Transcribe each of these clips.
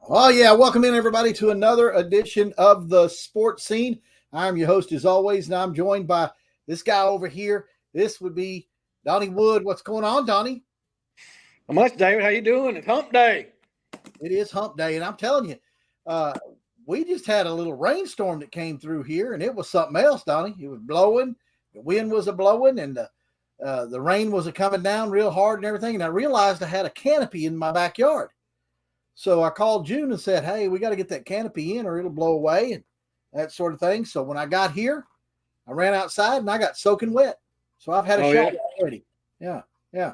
Oh, yeah. Welcome in, everybody, to another edition of the Sports Scene. I'm your host, as always, and I'm joined by this guy over here. This would be Donnie Wood. What's going on, Donnie? How much, David? How you doing? It's Hump Day. It is Hump Day, and I'm telling you, uh, we just had a little rainstorm that came through here, and it was something else, Donnie. It was blowing, the wind was a blowing, and the rain was a coming down real hard and everything. And I realized I had a canopy in my backyard. So I called June and said, "Hey, we got to get that canopy in or it'll blow away," and that sort of thing. So when I got here, I ran outside and I got soaking wet. So I've had a shower already. Yeah, yeah,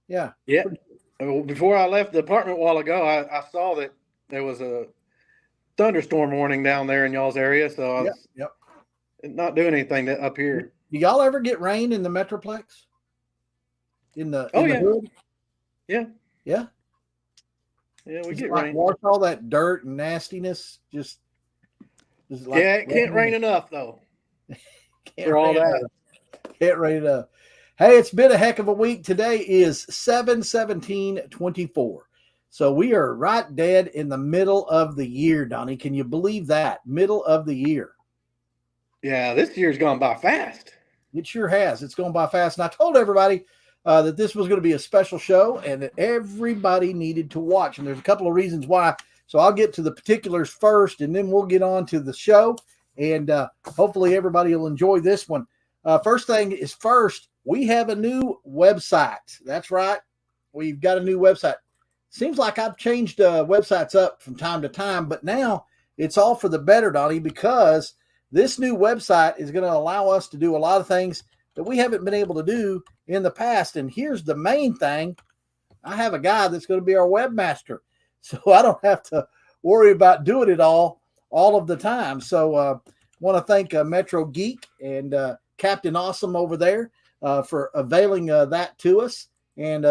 yeah. Yeah. Before I left the apartment a while ago, I saw that there was a thunderstorm warning down there in y'all's area. So I was not doing anything up here. Do y'all ever get rain in the Metroplex? In the the hood? Yeah. Yeah. Yeah, we get rain. Wash all that dirt and nastiness. Just like it can't rain enough though. For all that. Can't rain enough. Hey, it's been a heck of a week. Today is 7/17/24. So we are right dead in the middle of the year, Donnie. Can you believe that? Middle of the year. Yeah, this year's gone by fast. It sure has. It's gone by fast. And I told everybody that this was going to be a special show and that everybody needed to watch. And there's a couple of reasons why. So I'll get to the particulars first, and then we'll get on to the show. And hopefully everybody will enjoy this one. First thing is first, we have a new website. That's right. We've got a new website. Seems like I've changed websites up from time to time, but now it's all for the better, Donnie, because this new website is going to allow us to do a lot of things that we haven't been able to do in the past. And here's the main thing. I have a guy that's going to be our webmaster, so I don't have to worry about doing it all of the time. So I want to thank Metro Geek and Captain Awesome over there for availing that to us and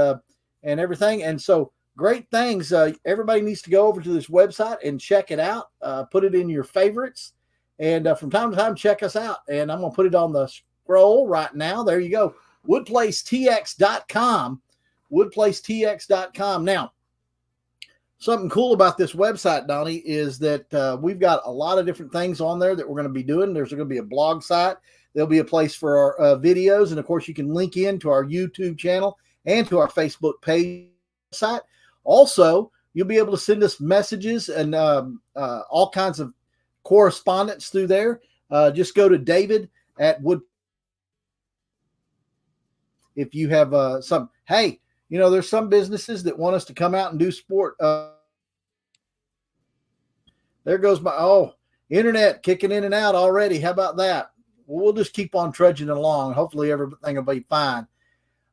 everything. And so great things. Everybody needs to go over to this website and check it out. Put it in your favorites. And from time to time, check us out. And I'm going to put it on the scroll right now. There you go. woodplacetx.com. woodplacetx.com. Now, something cool about this website, Donnie, is that we've got a lot of different things on there that we're going to be doing. There's going to be a blog site. There'll be a place for our videos. And, of course, you can link in to our YouTube channel and to our Facebook page site. Also, you'll be able to send us messages and all kinds of correspondence through there. Just go to David at Wood. If you have some, hey, there's some businesses that want us to come out and do sport. There goes my internet kicking in and out already. How about that? We'll just keep on trudging along. Hopefully everything will be fine.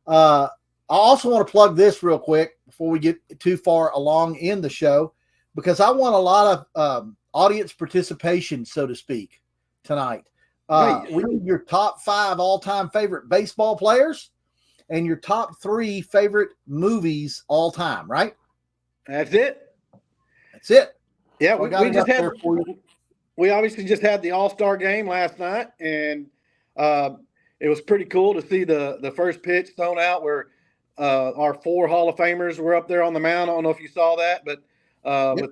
I also want to plug this real quick before we get too far along in the show, because I want a lot of audience participation, so to speak, tonight. We need your top 5 all-time favorite baseball players and your top 3 favorite movies all time, right? That's it. That's it. Yeah, we obviously just had the All-Star game last night, and it was pretty cool to see the first pitch thrown out where our 4 Hall of Famers were up there on the mound. I don't know if you saw that, but with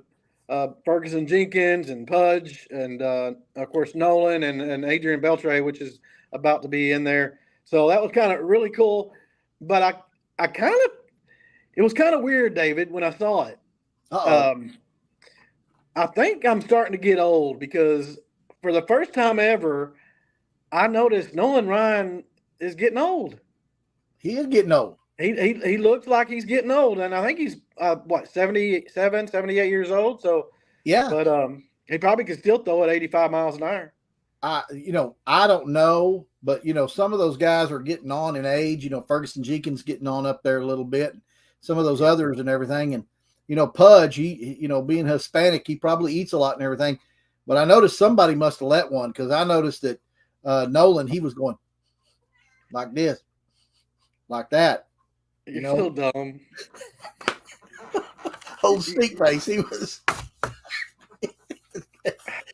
Ferguson Jenkins and Pudge and, of course, Nolan and Adrian Beltre, which is about to be in there. So that was kind of really cool. But it was kind of weird, David, when I saw it. I think I'm starting to get old because for the first time ever, I noticed Nolan Ryan is getting old. He is getting old. He looks like he's getting old, and I think he's 77, 78 years old. So yeah, but he probably could still throw at 85 miles an hour. I don't know, but some of those guys are getting on in age. Ferguson Jenkins getting on up there a little bit. Some of those others and everything, and Pudge, he being Hispanic, he probably eats a lot and everything. But I noticed somebody must have let one, because I noticed that Nolan, he was going like this, like that. You're so dumb. Old sneak face. He was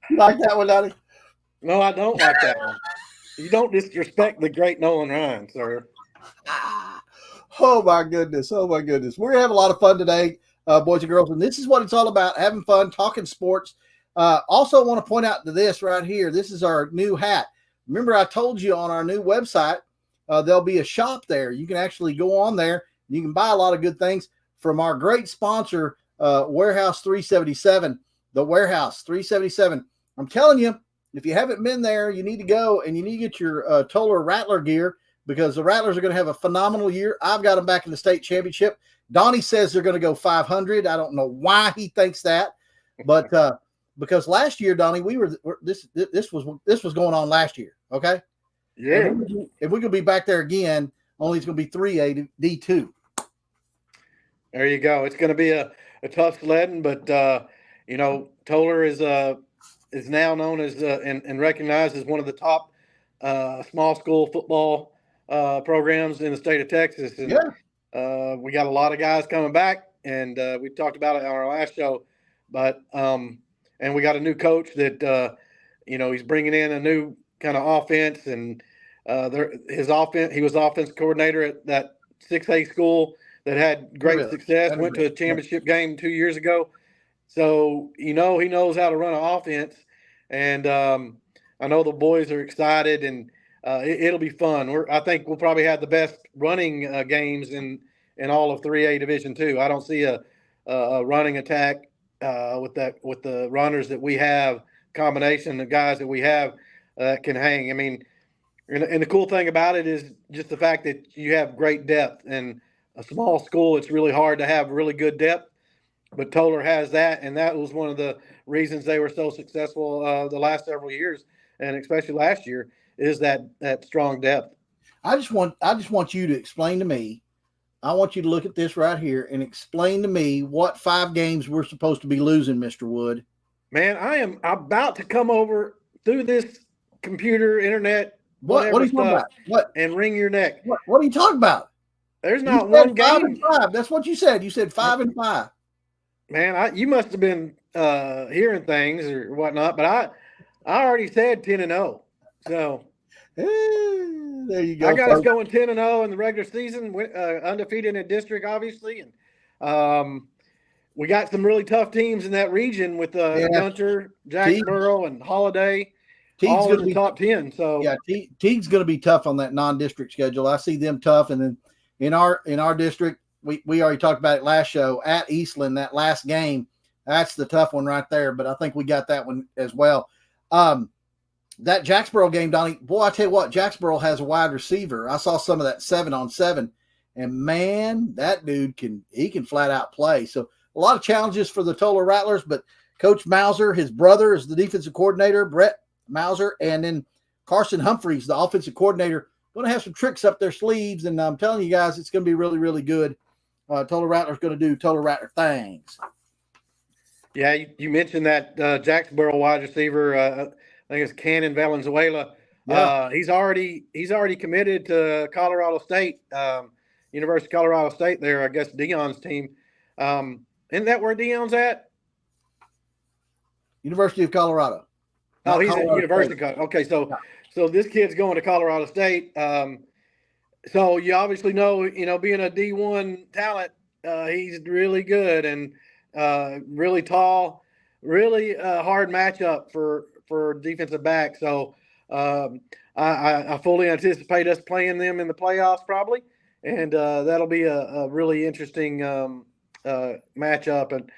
like that one, Donnie. No, I don't like that one. You don't disrespect the great Nolan Ryan, sir. Oh my goodness. We're gonna have a lot of fun today. boys and girls. And this is what it's all about, having fun, talking sports. Also want to point out to this right here. This is our new hat. Remember I told you on our new website, there'll be a shop there. You can actually go on there. You can buy a lot of good things from our great sponsor, Warehouse 377, the Warehouse 377. I'm telling you, if you haven't been there, you need to go, and you need to get your Toller Rattler gear, because the Rattlers are going to have a phenomenal year. I've got them back in the state championship. Donnie says they're going to go 500. I don't know why he thinks that, but because last year, Donnie, this was going on last year. Okay. Yeah. And we're going to be back there again, only it's going to be 3A D2. There you go. It's going to be a tough sledding, but Toller is now known as and recognized as one of the top small school football programs in the state of Texas. And we got a lot of guys coming back, and we talked about it on our last show. But and we got a new coach that he's bringing in a new kind of offense, and his offense. He was offense coordinator at that 6A school that had great success. Went to a championship game 2 years ago. So, he knows how to run an offense. And I know the boys are excited, and it'll be fun. I think we'll probably have the best running games in all of 3A Division II. I don't see a running attack with the runners that we have, combination of guys that we have can hang. I mean, and the cool thing about it is just the fact that you have great depth. And a small school, it's really hard to have really good depth. But Toller has that, and that was one of the reasons they were so successful the last several years, and especially last year, is that strong depth. I just want you to explain to me. I want you to look at this right here and explain to me what 5 games we're supposed to be losing, Mr. Wood. Man, I am about to come over through this computer, internet, what are you talking about? What? And wring your neck. What are you talking about? There's not one game. 5 and 5. That's what you said. You said 5 and 5. Man, you must have been hearing things or whatnot, but I already said 10-0. So there you go. I got us going 10-0 in the regular season, undefeated in district, obviously, and we got some really tough teams in that region with Gunter, Jacksboro, and Holiday. All in the top 10. So yeah, Teague's going to be tough on that non-district schedule. I see them tough, and then in our district. We already talked about it last show at Eastland, that last game. That's the tough one right there, but I think we got that one as well. That Jacksboro game, Donnie, boy, I tell you what, Jacksboro has a wide receiver. I saw some of that 7-on-7, and man, that dude can flat out play. So a lot of challenges for the Toller Rattlers, but Coach Mauser, his brother, is the defensive coordinator, Brett Mauser, and then Carson Humphreys, the offensive coordinator, going to have some tricks up their sleeves, and I'm telling you guys, it's going to be really, really good. Toller Rattler's going to do Toller Rattler things. Yeah, you mentioned that Jacksboro wide receiver. I think it's Cannon Valenzuela. Yeah. He's already committed to Colorado State, University of Colorado State. There, I guess Dion's team. Isn't that where Dion's at? University of Colorado. Oh, he's at University of Colorado. Okay, so this kid's going to Colorado State. So you obviously know, being a D1 talent, he's really good and really tall, really hard matchup for defensive back. So I fully anticipate us playing them in the playoffs probably, and that'll be a really interesting matchup. And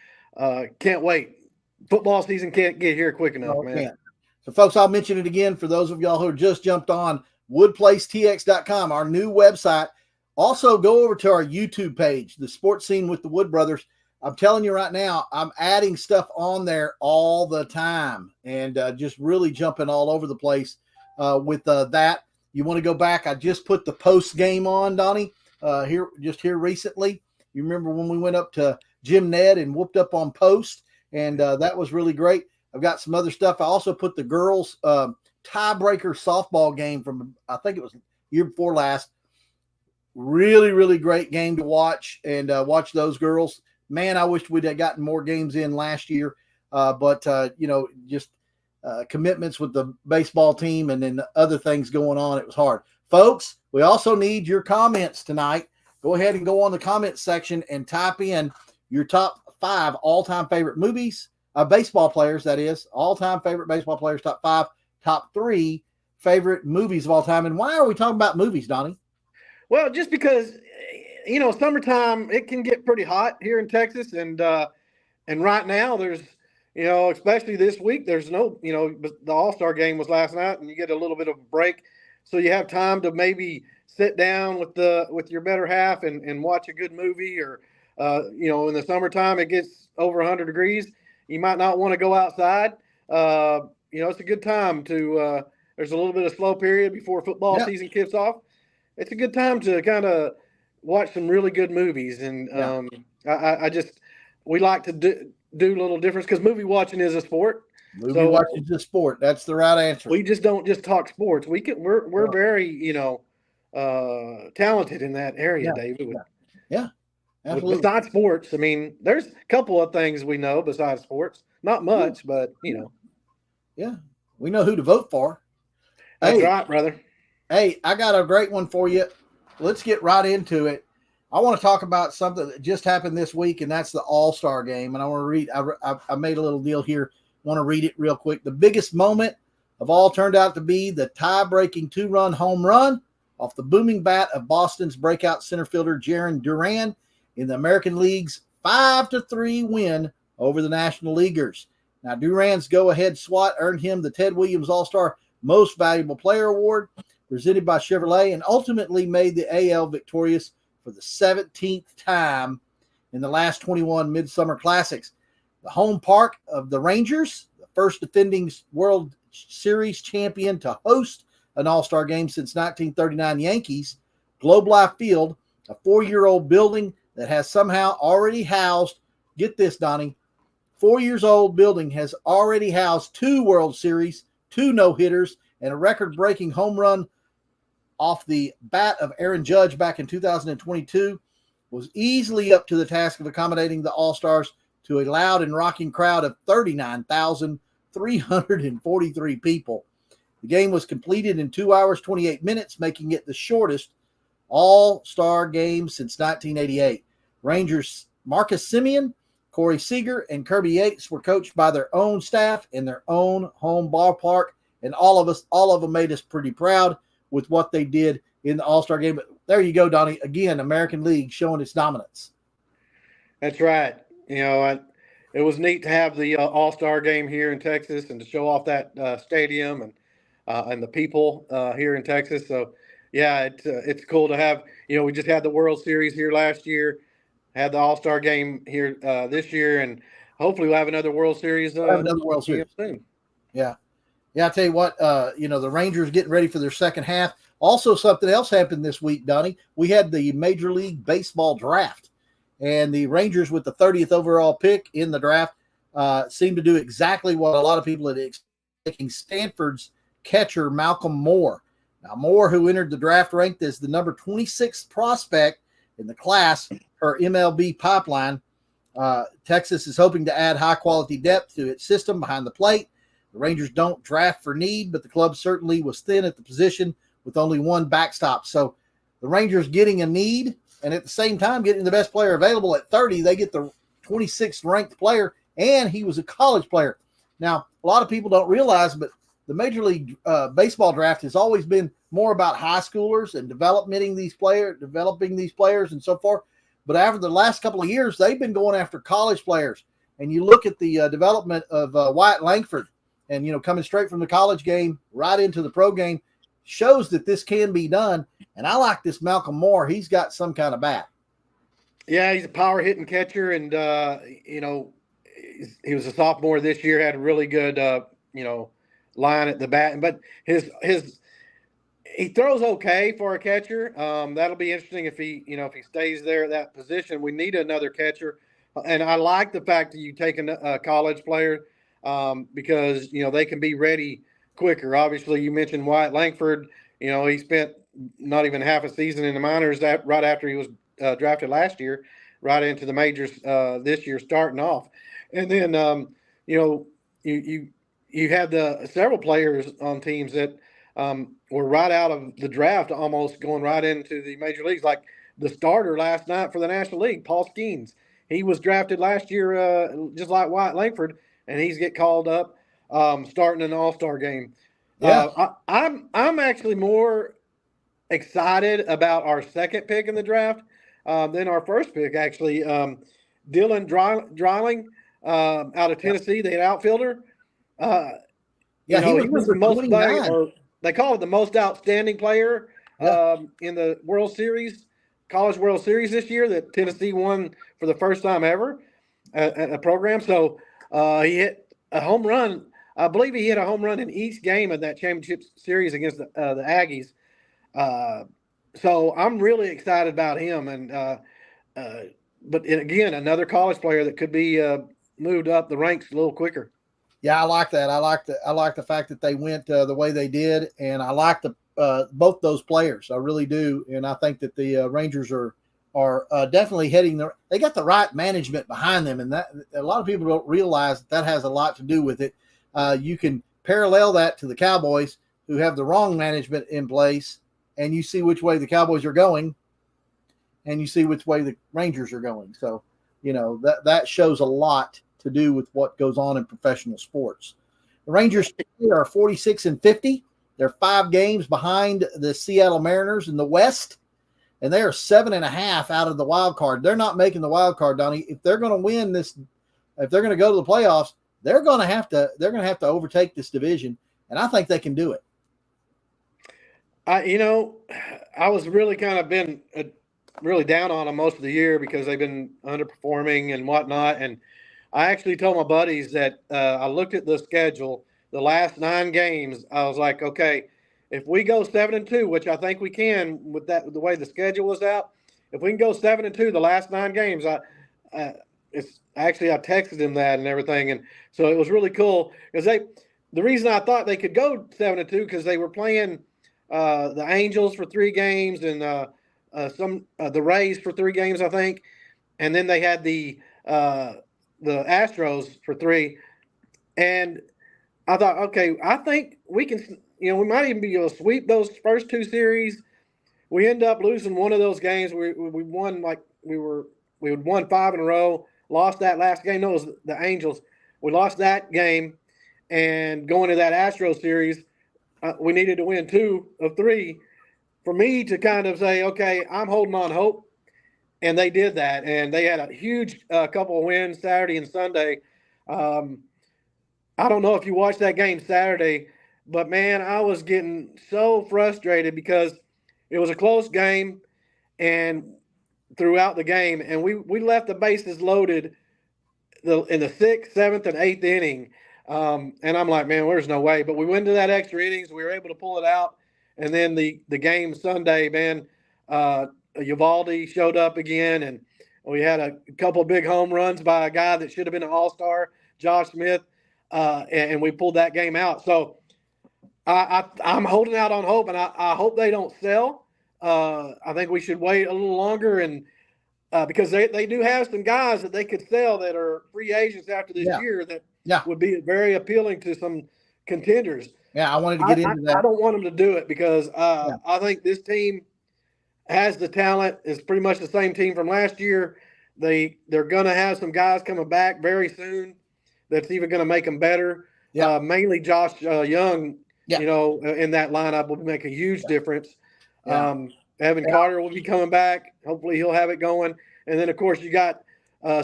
can't wait. Football season can't get here quick enough, man. Can't. So, folks, I'll mention it again for those of y'all who just jumped on. WoodPlaceTX.com, our new website. Also, go over to our YouTube page, The Sports Scene with the Wood Brothers. I'm telling you right now, I'm adding stuff on there all the time and just really jumping all over the place with that. You want to go back? I just put the post game on, Donnie, here recently. You remember when we went up to Jim Ned and whooped up on post, and that was really great. I've got some other stuff. I also put the girls' tiebreaker softball game from, I think it was year before last. Really, really great game to watch and watch those girls. Man, I wish we'd have gotten more games in last year, but just commitments with the baseball team and then other things going on. It was hard. Folks, we also need your comments tonight. Go ahead and go on the comments section and type in your top 5 all-time favorite movies, baseball players, that is, all-time favorite baseball players, top 5, top 3 favorite movies of all time. And why are we talking about movies, Donnie? Well, just because, summertime, it can get pretty hot here in Texas. And right now there's, especially this week, there's no, the All-Star game was last night and you get a little bit of a break. So you have time to maybe sit down with your better half and watch a good movie, or, in the summertime, it gets over 100 degrees. You might not want to go outside. It's a good time to, there's a little bit of slow period before football season kicks off. It's a good time to kind of watch some really good movies. And we like to do a little difference because movie watching is a sport. Movie watching is a sport. That's the right answer. We just don't just talk sports. We're very, talented in that area, David. Yeah. Absolutely. Besides sports, I mean, there's a couple of things we know besides sports. Not much, but, Yeah. We know who to vote for. That's right, brother. Hey, I got a great one for you. Let's get right into it. I want to talk about something that just happened this week, and that's the All-Star game. And I want to read, I made a little deal here. Want to read it real quick. The biggest moment of all turned out to be the tie-breaking 2-run home run off the booming bat of Boston's breakout center fielder Jarren Duran in the American League's 5-3 win over the National Leaguers. Now, Duran's go-ahead swat earned him the Ted Williams All-Star Most Valuable Player Award, presented by Chevrolet, and ultimately made the AL victorious for the 17th time in the last 21 Midsummer Classics. The home park of the Rangers, the first defending World Series champion to host an All-Star game since 1939 Yankees, Globe Life Field, a 4-year-old building that has somehow already housed, get this, Donnie, 4 years old building has already housed 2 World Series, 2 no-hitters, and a record-breaking home run off the bat of Aaron Judge back in 2022, was easily up to the task of accommodating the All-Stars to a loud and rocking crowd of 39,343 people. The game was completed in 2 hours, 28 minutes, making it the shortest All-Star game since 1988. Rangers Marcus Semien, Corey Seager, and Kirby Yates were coached by their own staff in their own home ballpark, and all of them made us pretty proud with what they did in the All-Star game. But there you go, Donnie. Again, American League showing its dominance. That's right. It was neat to have the All-Star game here in Texas and to show off that stadium and the people here in Texas. So, yeah, it's cool to have. We just had the World Series here last year, had the All-Star game here this year, and hopefully we'll have another World Series. Soon. Yeah. Yeah, I tell you what, the Rangers getting ready for their second half. Also, something else happened this week, Donnie. We had the Major League Baseball draft, and the Rangers, with the 30th overall pick in the draft, seemed to do exactly what a lot of people had expected, Stanford's catcher Malcolm Moore. Now, Moore, who entered the draft ranked as the number 26th prospect in the class per MLB Pipeline, Texas is hoping to add high-quality depth to its system behind the plate. The Rangers don't draft for need, but the club certainly was thin at the position with only one backstop. So the Rangers getting a need, and at the same time getting the best player available at 30, they get the 26th ranked player, and he was a college player. Now, a lot of people don't realize, but the Major League Baseball draft has always been more about high schoolers and developing these players and so forth. But after the last couple of years, they've been going after college players. And you look at the development of Wyatt Langford, and, coming straight from the college game right into the pro game, shows that this can be done. And I like this Malcolm Moore. He's got some kind of bat. Yeah, he's a power hitting catcher. And, he was a sophomore this year, had a really good, line at the bat. But he throws okay for a catcher. That'll be interesting if he stays there at that position. We need another catcher. And I like the fact that you take a college player, because, they can be ready quicker. Obviously, you mentioned Wyatt Langford. He spent not even half a season in the minors right after he was drafted last year, right into the majors this year, starting off. And then, you had several players on teams that were right out of the draft, almost going right into the major leagues, like the starter last night for the National League, Paul Skeens. he was drafted last year, just like Wyatt Langford, and he's get called up starting an All-Star game. Yeah. I'm actually more excited about our second pick in the draft than our first pick. Actually, Dylan Dreiling out of Tennessee, the outfielder. Yeah, he was he was the number most 29. or they call it the most outstanding player Yeah. in the World Series, College World Series this year that Tennessee won for the first time ever at a program. So he hit a home run. I believe he hit a home run in each game of that championship series against the Aggies. So I'm really excited about him. And but again, another college player that could be moved up the ranks a little quicker. Yeah, I like that. I like the fact that they went the way they did, and I like the both those players. I really do, and I think that the Rangers are definitely heading the. They got the right management behind them, and that a lot of people don't realize that has a lot to do with it. You can parallel that to the Cowboys, who have the wrong management in place, and you see which way the Cowboys are going, and you see which way the Rangers are going. So, that shows a lot to do with what goes on in professional sports. The Rangers are 46-50. They're 5 games behind the Seattle Mariners in the West, and they are 7.5 out of the wild card. They're not making the wild card, Donnie. If they're going to win this, if they're going to go to the playoffs, they're going to have to overtake this division, and I think they can do it. I was really kind of been really down on them most of the year because they've been underperforming and whatnot, and I actually told my buddies that I looked at the schedule, the last 9 games. I was like, okay, if we go 7-2, which I think we can with the way the schedule was out, if we can go 7-2 the last 9 games, I texted him that and everything, and so it was really cool because the reason I thought they could go 7-2 because they were playing the Angels for 3 games and the Rays for 3 games, I think, and then they had the Astros for 3, and I thought, okay, I think we can, we might even be able to sweep those first 2 series. We end up losing one of those games. We won we had won 5 in a row, lost that last game. No, it was the Angels. We lost that game, and going to that Astros series, we needed to win 2 of 3 for me to kind of say, okay, I'm holding on hope. And they did that, and they had a huge couple of wins Saturday and Sunday. I don't know if you watched that game Saturday, but, man, I was getting so frustrated because it was a close game and throughout the game, and we left the bases loaded in the 6th, 7th, and 8th inning. And I'm like, man, there's no way. But we went to that extra innings. We were able to pull it out. And then the game Sunday, man, Uvalde showed up again, and we had a couple of big home runs by a guy that should have been an all-star, Josh Smith, and we pulled that game out. So I'm holding out on hope, and I hope they don't sell. I think we should wait a little longer, and because they do have some guys that they could sell that are free agents after this year that would be very appealing to some contenders. Yeah, I wanted to get into that. I don't want them to do it because I think this team has the talent. It's pretty much the same team from last year. They're going to have some guys coming back very soon that's even going to make them better. Yeah. Mainly Josh Young, in that lineup will make a huge difference. Yeah. Evan Carter will be coming back. Hopefully he'll have it going. And then, of course, you got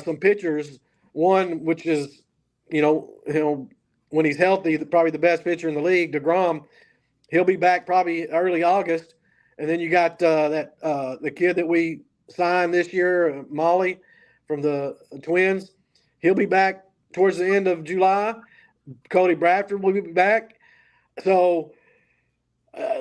some pitchers. One, which is, when he's healthy, probably the best pitcher in the league, DeGrom. He'll be back probably early August. And then you got the kid that we signed this year, Molly, from the Twins. He'll be back towards the end of July. Cody Bradford will be back. So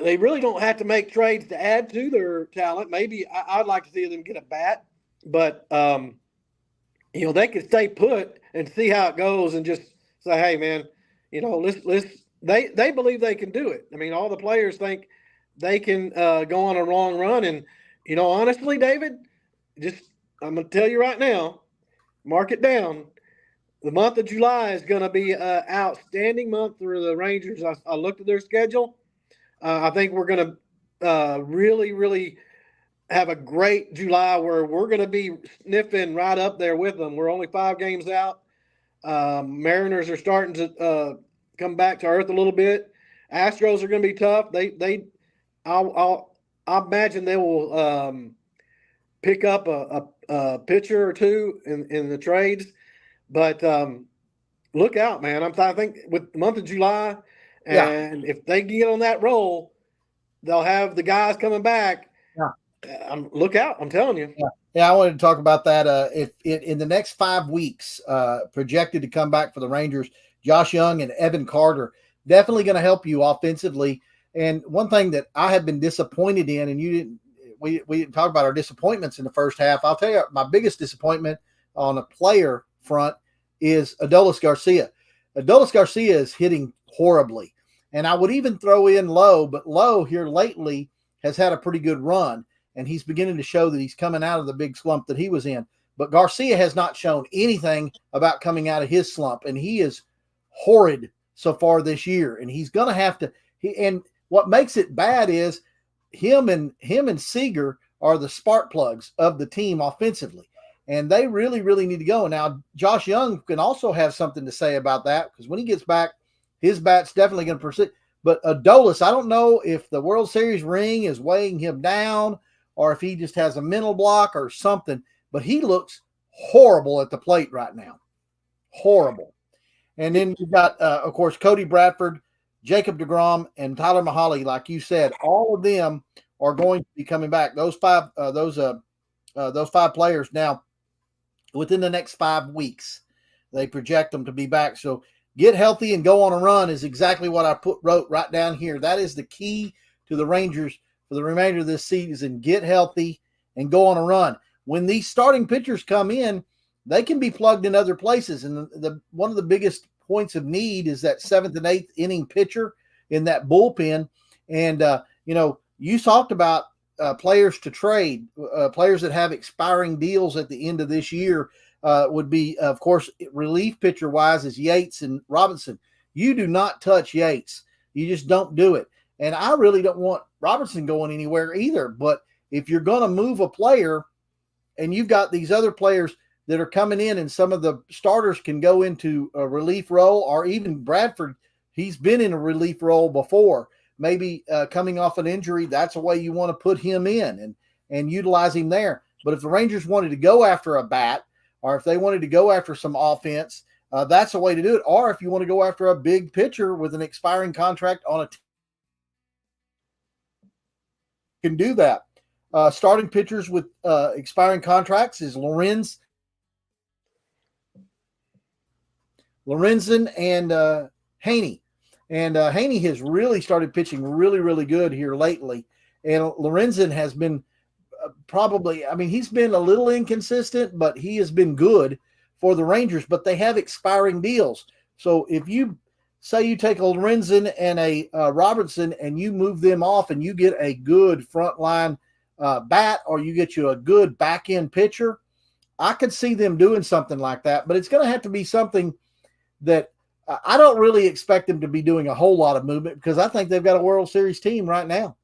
they really don't have to make trades to add to their talent. Maybe I'd like to see them get a bat. But, they could stay put and see how it goes and just say, hey, man, they believe they can do it. I mean, all the players think they can go on a long run. And, honestly, David, I'm going to tell you right now, mark it down. The month of July is going to be an outstanding month for the Rangers. I looked at their schedule. I think we're going to really, really have a great July where we're going to be sniffing right up there with them. We're only 5 games out. Mariners are starting to come back to earth a little bit. Astros are going to be tough. I imagine they will pick up a pitcher or two in the trades. But look out, man! I think with the month of July, and if they get on that roll, they'll have the guys coming back. Look out! I'm telling you. Yeah, I wanted to talk about that. If in the next 5 weeks, projected to come back for the Rangers, Josh Young and Evan Carter definitely going to help you offensively. And one thing that I have been disappointed in, and we didn't talk about our disappointments in the first half. I'll tell you, my biggest disappointment on a player front is Adolis Garcia. Adolis Garcia is hitting horribly, and I would even throw in Lowe, but Lowe here lately has had a pretty good run. And he's beginning to show that he's coming out of the big slump that he was in. But Garcia has not shown anything about coming out of his slump, and he is horrid so far this year. And he's going to have to. And what makes it bad is him and Seager are the spark plugs of the team offensively, and they really, really need to go. Now, Josh Young can also have something to say about that because when he gets back, his bat's definitely going to persist. But Adolis, I don't know if the World Series ring is weighing him down, or if he just has a mental block or something, but he looks horrible at the plate right now. Horrible. And then you've got, of course, Cody Bradford, Jacob deGrom, and Tyler Mahle. Like you said, all of them are going to be coming back. Those five players now, within the next 5 weeks, they project them to be back. So get healthy and go on a run is exactly what I wrote right down here. That is the key to the Rangers for the remainder of this season. Get healthy and go on a run. When these starting pitchers come in, they can be plugged in other places. And one of the biggest points of need is that 7th and 8th inning pitcher in that bullpen. And, you talked about players to trade, players that have expiring deals at the end of this year would be, of course, relief pitcher-wise is Yates and Robinson. You do not touch Yates. You just don't do it. And I really don't want Robertson going anywhere either. But if you're going to move a player and you've got these other players that are coming in and some of the starters can go into a relief role, or even Bradford, he's been in a relief role before, maybe coming off an injury, that's a way you want to put him in and utilize him there. But if the Rangers wanted to go after a bat, or if they wanted to go after some offense, that's a way to do it. Or if you want to go after a big pitcher with an expiring contract on a team, can do that. Starting pitchers with expiring contracts is Lorenzen and Haney. And Haney has really started pitching really, really good here lately. And Lorenzen has been he's been a little inconsistent, but he has been good for the Rangers. But they have expiring deals. So if you say you take a Lorenzen and a Robertson and you move them off and you get a good frontline bat, or you get you a good back end pitcher, I could see them doing something like that. But it's going to have to be something that I don't really expect them to be doing a whole lot of movement, because I think they've got a World Series team right now.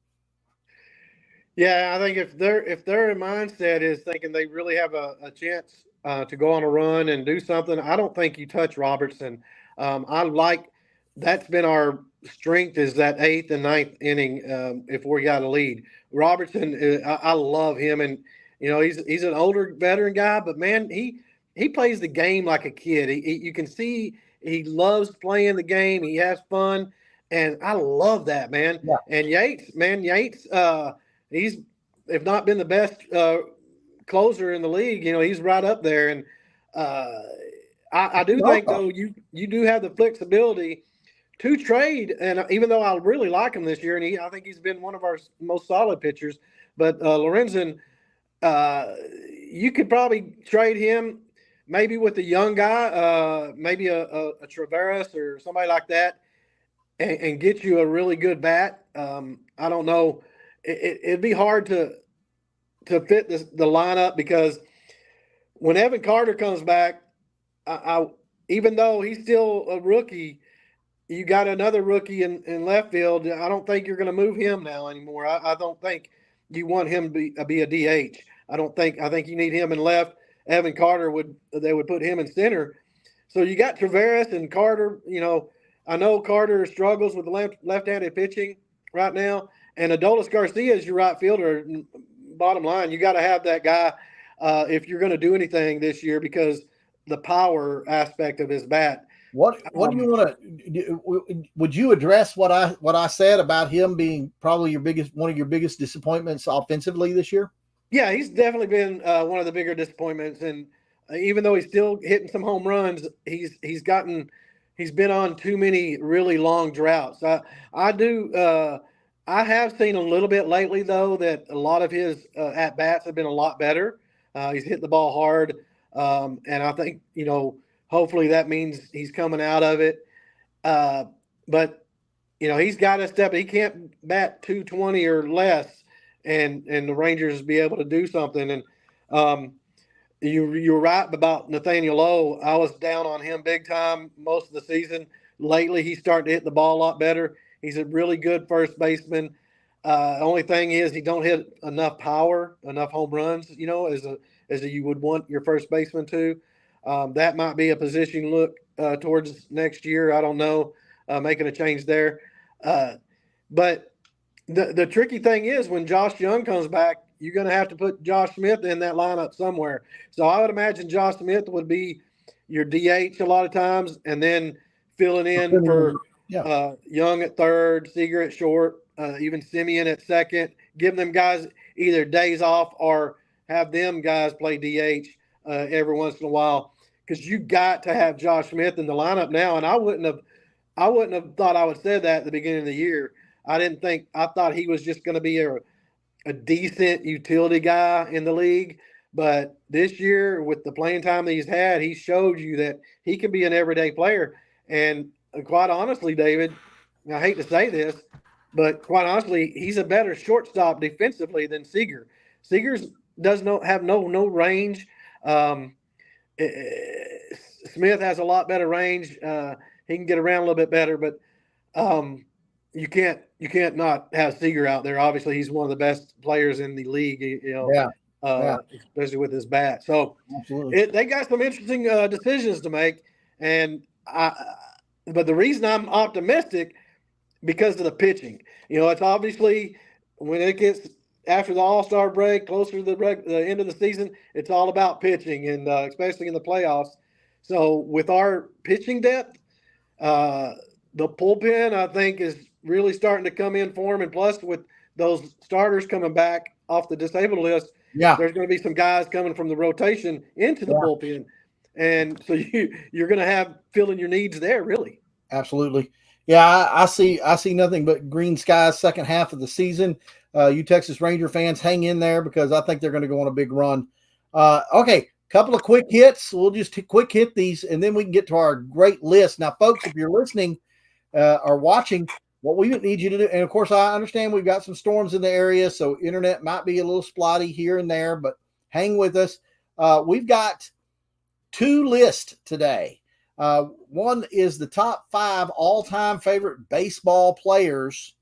Yeah, I think if their mindset is thinking they really have a chance to go on a run and do something, I don't think you touch Robertson. That's been our strength, is that 8th and 9th inning if we got a lead. Robertson, I love him, and he's an older veteran guy, but man, he plays the game like a kid. You can see he loves playing the game. He has fun, and I love that, man. Yeah. And Yates, he's, if not been the best closer in the league, he's right up there. And I do think, though, you do have the flexibility to trade. And even though I really like him this year, and I think he's been one of our most solid pitchers, but Lorenzen, you could probably trade him maybe with a young guy, maybe a Traveras or somebody like that, and get you a really good bat. I don't know. It'd be hard to fit the lineup, because when Evan Carter comes back, even though he's still a rookie, you got another rookie in left field. I don't think you're going to move him now anymore. I don't think you want him to be a DH. I think you need him in left. Evan Carter they would put him in center. So you got Taveras and Carter. I know Carter struggles with the left-handed pitching right now, and Adolis Garcia is your right fielder. Bottom line, you got to have that guy if you're going to do anything this year, because the power aspect of his bat. What do you want to? Would you address what I said about him being probably one of your biggest disappointments offensively this year? Yeah, he's definitely been one of the bigger disappointments, and even though he's still hitting some home runs, he's been on too many really long droughts. I have seen a little bit lately, though, that a lot of his at bats have been a lot better. He's hitting the ball hard, and I think hopefully that means he's coming out of it. But he's got to step. He can't bat 220 or less, and the Rangers be able to do something. And you're right about Nathaniel Lowe. I was down on him big time most of the season. Lately, he's starting to hit the ball a lot better. He's a really good first baseman. Only thing is he don't hit enough power, enough home runs, as you would want your first baseman to. That might be a position look towards next year. I don't know, making a change there. But the tricky thing is when Josh Young comes back, you're going to have to put Josh Smith in that lineup somewhere. So I would imagine Josh Smith would be your DH a lot of times, and then filling in for Young at third, Seager at short, even Simeon at second. Give them guys either days off or have them guys play DH every once in a while, because you got to have Josh Smith in the lineup now. And I wouldn't have thought I would say that at the beginning of the year. I thought he was just going to be a decent utility guy in the league. But this year, with the playing time that he's had, he showed you that he can be an everyday player. And quite honestly, David, I hate to say this, but quite honestly, he's a better shortstop defensively than Seager. Seager does have no range. Smith has a lot better range. He can get around a little bit better, but you can't not have Seager out there. Obviously, he's one of the best players in the league. Especially with his bat. So they got some interesting decisions to make, but the reason I'm optimistic because of the pitching. It's obviously when it gets after the All-Star break, closer to the end of the season, it's all about pitching, and especially in the playoffs. So with our pitching depth, the bullpen, I think, is really starting to come in form. And plus, with those starters coming back off the disabled list, there's going to be some guys coming from the rotation into the bullpen. And so you're going to have filling your needs there, really. Absolutely. Yeah, I see nothing but green skies second half of the season. You Texas Ranger fans, hang in there because I think they're going to go on a big run. Okay, couple of quick hits. We'll just quick hit these, and then we can get to our great list. Now, folks, if you're listening or watching, what we need you to do, and of course, I understand we've got some storms in the area, so internet might be a little spotty here and there, but hang with us. We've got two lists today. One is the top 5 all-time favorite baseball players,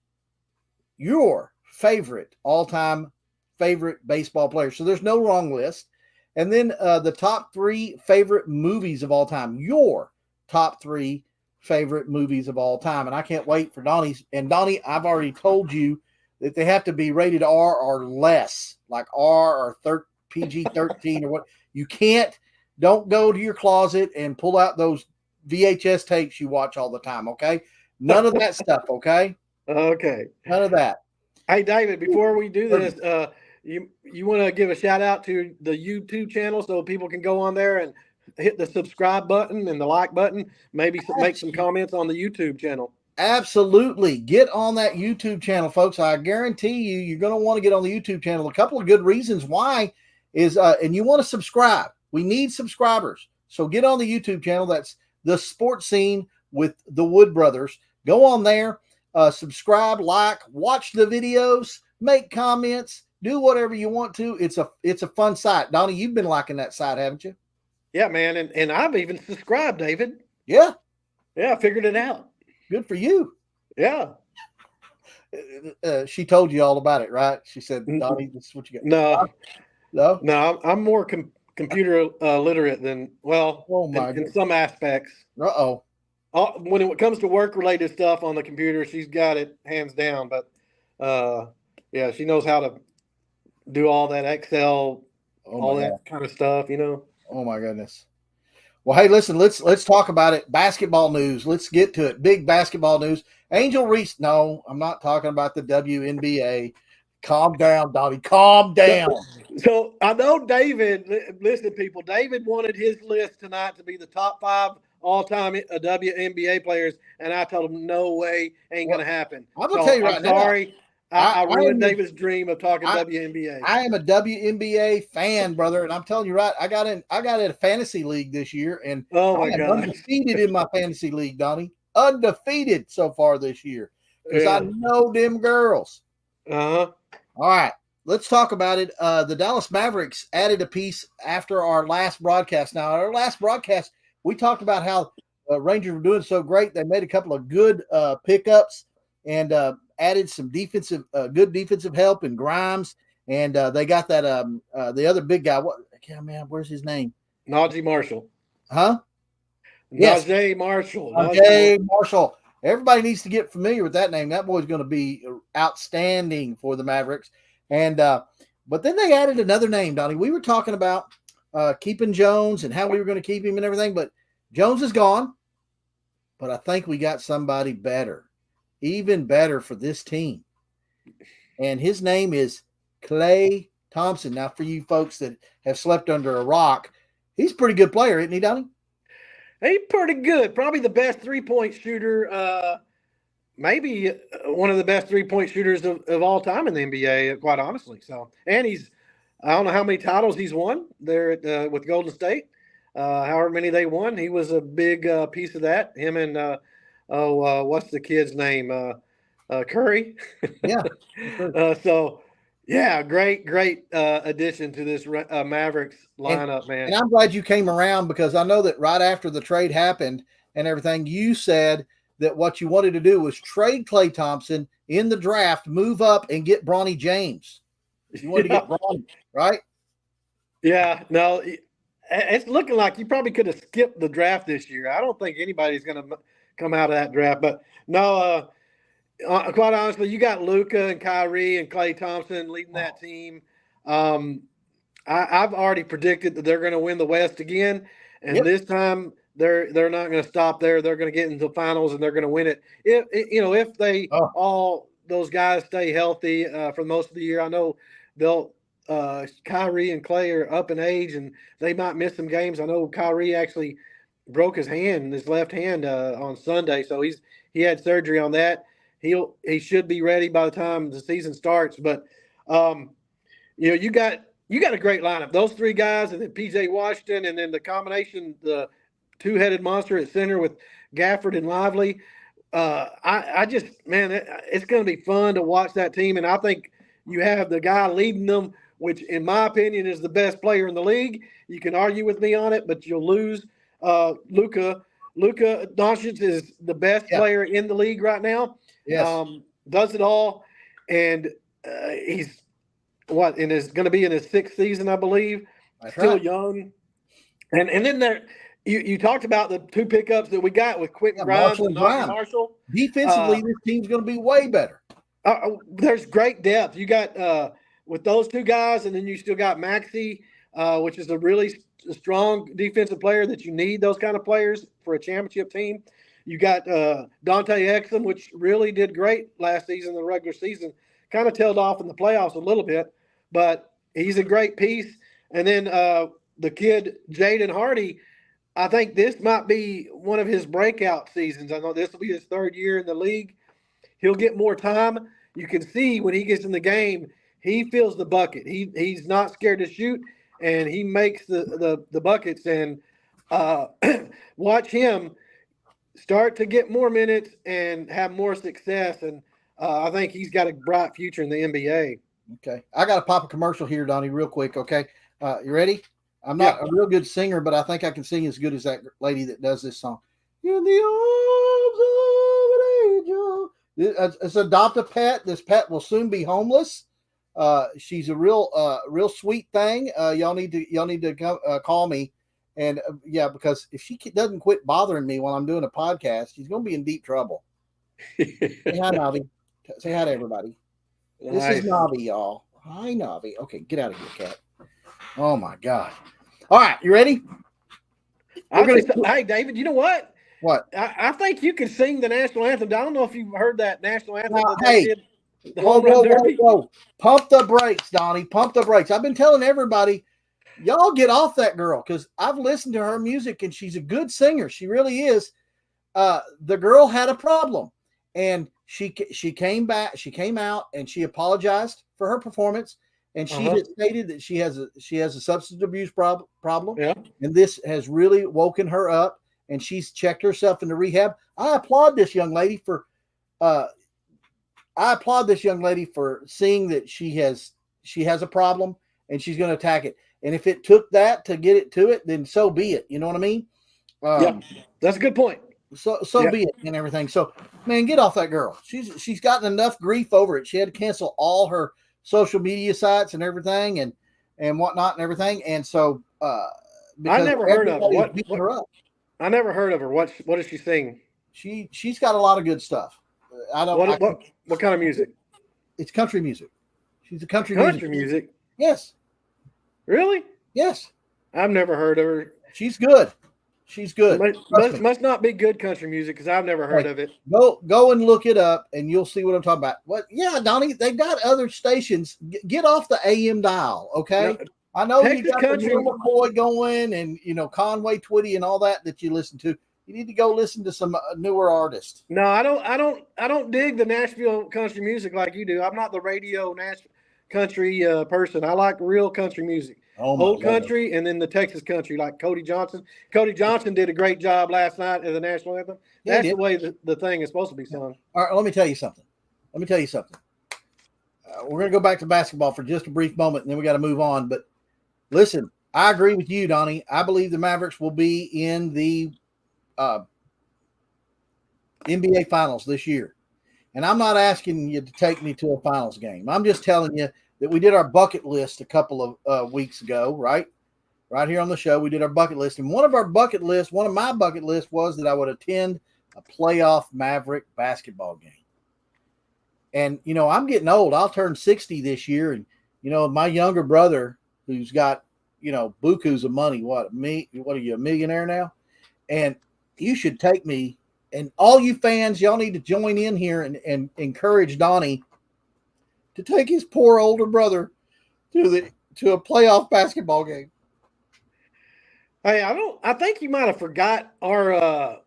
your favorite all-time favorite baseball players. So there's no wrong list. And then the top 3 favorite movies of all time, your top 3 favorite movies of all time. And I can't wait for Donnie's. And Donnie, I've already told you that they have to be rated R or less, like R or PG-13 or what. You can't. Don't go to your closet and pull out those VHS tapes you watch all the time, okay? None of that stuff, okay? Okay. None of that. Hey, David, before we do this, you want to give a shout out to the YouTube channel so people can go on there and hit the subscribe button and the like button, maybe make some comments on the YouTube channel. Absolutely. Get on that YouTube channel, folks. I guarantee you're going to want to get on the YouTube channel. A couple of good reasons why is, and you want to subscribe. We need subscribers. So get on the YouTube channel. That's The Sports Scene with the Wood Brothers. Go on there, subscribe, like, watch the videos, make comments, do whatever you want to. It's a fun site. Donnie, you've been liking that site, haven't you? Yeah, man. And I've even subscribed, David. Yeah. Yeah, I figured it out. Good for you. Yeah. she told you all about it, right? She said, Donnie, this is what you got. No, No? no, I'm more computer literate than, well, Oh, my in goodness. some aspects. Uh-oh. When it comes to work related stuff on the computer, she's got it hands down. But yeah, she knows how to do all that Excel, Oh, all my God. that kind of stuff. Oh, my goodness. Well, hey, listen, let's talk about it. Basketball news. Let's get to it. Big basketball news. Angel Reese. No, I'm not talking about the WNBA. Calm down, Donnie. Calm down. So I know David. Listen, people. David wanted his list tonight to be the top 5 all-time WNBA players, and I told him no way, ain't Well, gonna happen. I'm gonna So tell you I'm right now. sorry. I ruined am David's dream of talking WNBA. I am a WNBA fan, brother, and I'm telling you right. I got in a fantasy league this year, and Oh I my am God, undefeated in my fantasy league, Donnie. Undefeated so far this year because yeah. I know them girls. Uh-huh. All right, let's talk about it. The Dallas Mavericks added a piece after our last broadcast. Now, our last broadcast, we talked about how Rangers were doing so great. They made a couple of good pickups and added some good defensive help in Grimes, and they got that the other big guy. What? Man, where's his name? Najee Marshall. Huh? Yes, Najee Marshall. Najee Marshall. Everybody needs to get familiar with that name. That boy's going to be outstanding for the Mavericks. And but then they added another name, Donnie. We were talking about keeping Jones and how we were going to keep him and everything, but Jones is gone. But I think we got somebody better, even better for this team. And his name is Klay Thompson. Now, for you folks that have slept under a rock, he's a pretty good player, isn't he, Donnie? He's pretty good. Probably the best 3-point shooter. Maybe one of the best 3-point shooters of all time in the NBA, quite honestly. So, and I don't know how many titles he's won there with Golden State. However many they won, he was a big piece of that. Him and what's the kid's name? Curry. Yeah. So, yeah, great addition to this Mavericks lineup, man. And I'm glad you came around because I know that right after the trade happened and everything, you said that what you wanted to do was trade Klay Thompson in the draft, move up, and get Bronny James. You wanted to get Bronny, right? Yeah, no, it's looking like you probably could have skipped the draft this year. I don't think anybody's going to come out of that draft. But no, quite honestly, you got Luka and Kyrie and Klay Thompson leading that team. I've already predicted that they're going to win the West again, and this time they're not going to stop there. They're going to get into the finals and they're going to win it. If they all those guys stay healthy for most of the year, I know they'll. Kyrie and Klay are up in age and they might miss some games. I know Kyrie actually broke his left hand on Sunday, so he had surgery on that. He should be ready by the time the season starts. But you got a great lineup. Those 3 guys, and then PJ Washington, and then the combination, the 2-headed monster at center with Gafford and Lively. I just, man, it's going to be fun to watch that team, and I think you have the guy leading them, which in my opinion is the best player in the league. You can argue with me on it, but you'll lose. Luka Doncic is the best player in the league right now. Yes. Does it all, and he's is going to be in his 6th season, I believe. That's Still right. young, and then there. You talked about the 2 pickups that we got with Quentin Grimes and Marshall. Defensively, this team's going to be way better. There's great depth. You got with those 2 guys, and then you still got Maxey, which is a really strong defensive player that you need those kind of players for a championship team. You got Dante Exum, which really did great last season in the regular season. Kind of tailed off in the playoffs a little bit, but he's a great piece. And then the kid, Jaden Hardy, I think this might be one of his breakout seasons. I know this will be his 3rd year in the league. He'll get more time. You can see when he gets in the game, he fills the bucket. He's not scared to shoot, and he makes the buckets. And watch him start to get more minutes and have more success. And I think he's got a bright future in the NBA. Okay. I got to pop a commercial here, Donnie, real quick. Okay. You ready? I'm not a real good singer, but I think I can sing as good as that lady that does this song. In the arms of an angel, It's adopt a pet. This pet will soon be homeless. She's a real sweet thing. Y'all need to come, call me, and yeah, because if she doesn't quit bothering me while I'm doing a podcast, she's going to be in deep trouble. Say hi, Navi. Say hi to everybody. This is Navi, y'all. Hi, Navi. Okay, get out of here, cat. Oh my God. All right, you ready? Hey, David, you know what? What? I think you can sing the national anthem. I don't know if you've heard that national anthem Now, that they did. The home run derby. Whoa. Pump the brakes, Donnie. Pump the brakes. I've been telling everybody, y'all get off that girl because I've listened to her music and she's a good singer. She really is. The girl had a problem, and she came back. She came out and she apologized for her performance, and she had stated that she has a substance abuse problem. Yeah. And this has really woken her up, and she's checked herself into rehab. I applaud this young lady for seeing that she has a problem and she's going to attack it. And if it took that to get it to it, then so be it. You know what I mean? Yeah, that's a good point. So be it and everything. So, man, get off that girl. She's gotten enough grief over it. She had to cancel all her social media sites and everything and whatnot and everything. And so, I never heard of her. Her up. I never heard of her. What does she sing? She's got a lot of good stuff. What kind of music? It's country music. She's a country music. Yes. Really? Yes. I've never heard of her. She's good. She's good. Must not be good country music because I've never heard of it. Go and look it up, and you'll see what I'm talking about. What? Yeah, Donnie, they've got other stations. Get off the AM dial, okay? No, I know Texas you got country McCoy going, and Conway Twitty and all that you listen to. You need to go listen to some newer artists. No, I don't dig the Nashville country music like you do. I'm not the radio Nashville country person. I like real country music. Old country and then the Texas country like Cody Johnson. Cody Johnson did a great job last night at the national anthem. That's the way the thing is supposed to be sung. All right, let me tell you something. We're going to go back to basketball for just a brief moment, and then we got to move on. But listen, I agree with you, Donnie. I believe the Mavericks will be in the NBA Finals this year. And I'm not asking you to take me to a finals game. I'm just telling you that we did our bucket list a couple of weeks ago, right? Right here on the show, we did our bucket list. And one of my bucket lists was that I would attend a playoff Maverick basketball game. And, I'm getting old. I'll turn 60 this year. And, my younger brother, who's got, bukus of money, what are you, a millionaire now? And you should take me. And all you fans, y'all need to join in here and encourage Donnie to take his poor older brother to a playoff basketball game. Hey, I think you might have forgot our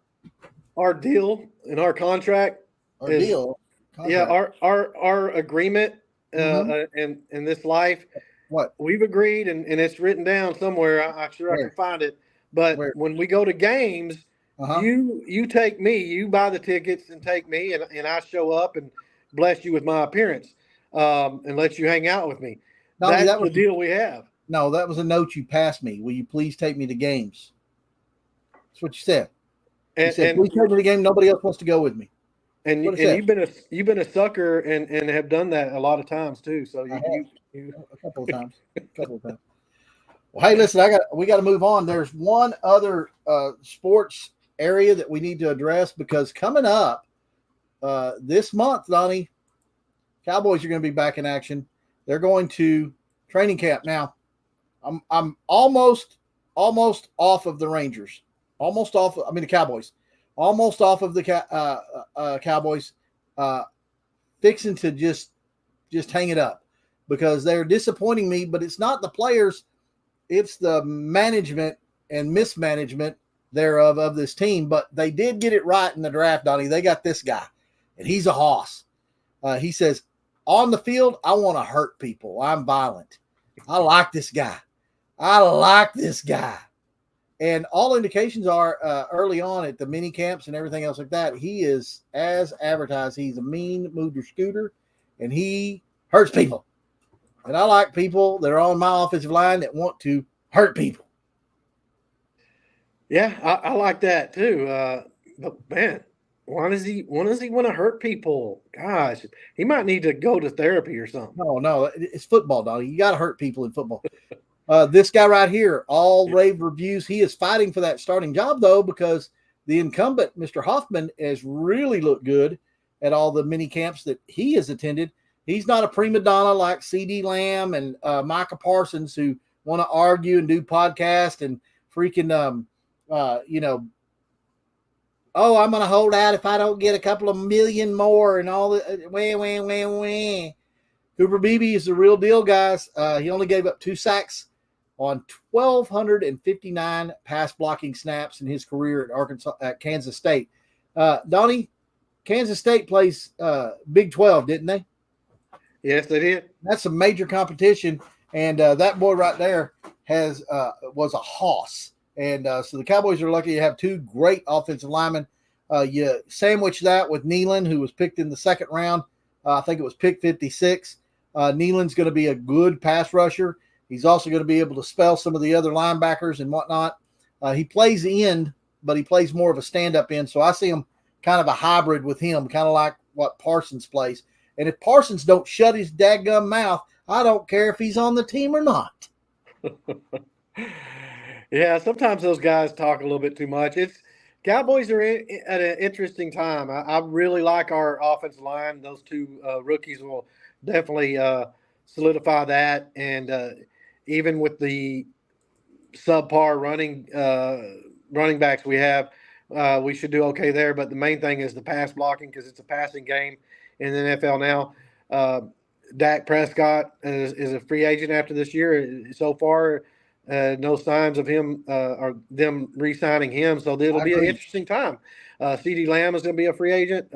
deal and our contract. Deal. Contract. Yeah, our agreement in this life. What? We've agreed, and it's written down somewhere. I can find it. But when we go to games, you take me, you buy the tickets and take me, and I show up and bless you with my appearance. And let you hang out with me. That's the deal we have. No, that was a note you passed me. Will you please take me to games? That's what you said. You said, please take me to the game. Nobody else wants to go with me. And you've been a sucker and have done that a lot of times too. So you a couple of times. Well, hey, listen, we got to move on. There's one other sports area that we need to address because coming up this month, Donnie, Cowboys are going to be back in action. They're going to training camp now. I'm almost off of the Rangers. The Cowboys. Almost off of the Cowboys. Fixing to just hang it up because they're disappointing me. But it's not the players; it's the management and mismanagement thereof of this team. But they did get it right in the draft, Donnie. They got this guy, and he's a hoss. He says, on the field, I want to hurt people. I'm violent. I like this guy. And all indications are early on at the mini camps and everything else like that, he is, as advertised, he's a mean mover scooter, and he hurts people. And I like people that are on my offensive line that want to hurt people. Yeah, I like that too. But man, why does he want to hurt people? Gosh, he might need to go to therapy or something. No, it's football, Donnie. You got to hurt people in football. This guy right here, all rave reviews. He is fighting for that starting job, though, because the incumbent, Mr. Hoffman, has really looked good at all the mini camps that he has attended. He's not a prima donna like CeeDee Lamb and Micah Parsons, who want to argue and do podcasts and freaking, oh, I'm going to hold out if I don't get a couple of million more and all the wah. Cooper Beebe is the real deal, guys. He only gave up 2 sacks on 1,259 pass blocking snaps in his career at Kansas State. Donnie, Kansas State plays Big 12, didn't they? Yes, they did. That's a major competition, and that boy right there was a hoss. And so the Cowboys are lucky to have 2 great offensive linemen. You sandwich that with Nealon, who was picked in the second round. I think it was pick 56. Nealon's going to be a good pass rusher. He's also going to be able to spell some of the other linebackers and whatnot. He plays end, but he plays more of a stand-up end. So I see him kind of a hybrid with him, kind of like what Parsons plays. And if Parsons don't shut his dadgum mouth, I don't care if he's on the team or not. Yeah, sometimes those guys talk a little bit too much. Cowboys are at an interesting time. I really like our offensive line. Those 2 rookies will definitely solidify that. And even with the subpar running backs we have, we should do okay there. But the main thing is the pass blocking, because it's a passing game in the NFL now. Dak Prescott is a free agent after this year. So far, no signs of him or them re-signing him. So it'll be an interesting time. CeeDee Lamb is going to be a free agent.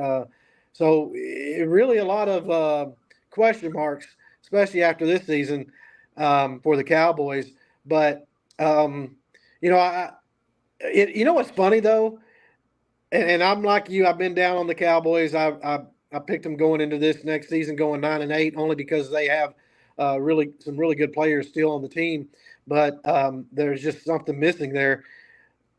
So really a lot of question marks, especially after this season for the Cowboys. But, you know what's funny, though? And I'm like you. I've been down on the Cowboys. I picked them going into this next season, going 9-8, only because they have some really good players still on the team. But there's just something missing there.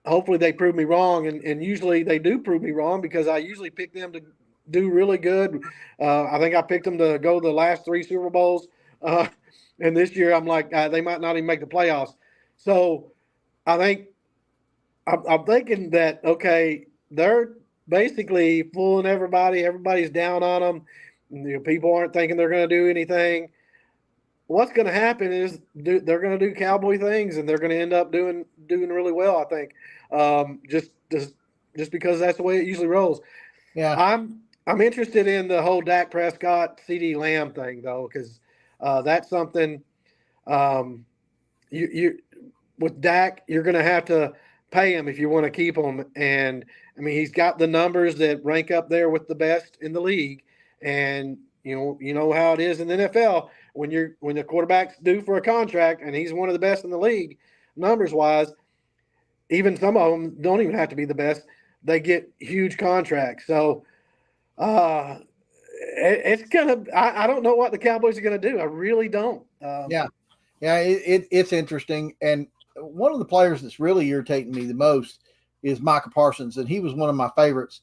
Hopefully they prove me wrong, and usually they do prove me wrong, because I usually pick them to do really good. I think I picked them to go the last 3 Super Bowls, and this year I'm like they might not even make the playoffs. So I think I'm thinking that, okay, they're basically fooling everybody. Everybody's down on them. You know, people aren't thinking they're going to do anything. What's going to happen is they're going to do Cowboy things, and they're going to end up doing really well, I think, just because that's the way it usually rolls. Yeah, I'm interested in the whole Dak Prescott, CeeDee Lamb thing, though, because that's something. You with Dak, you're going to have to pay him if you want to keep him, and I mean he's got the numbers that rank up there with the best in the league, and you know how it is in the NFL. When the quarterback's due for a contract and he's one of the best in the league, numbers wise, even some of them don't even have to be the best. They get huge contracts. So it's gonna. I don't know what the Cowboys are gonna do. I really don't. It's interesting. And one of the players that's really irritating me the most is Micah Parsons, and he was one of my favorites.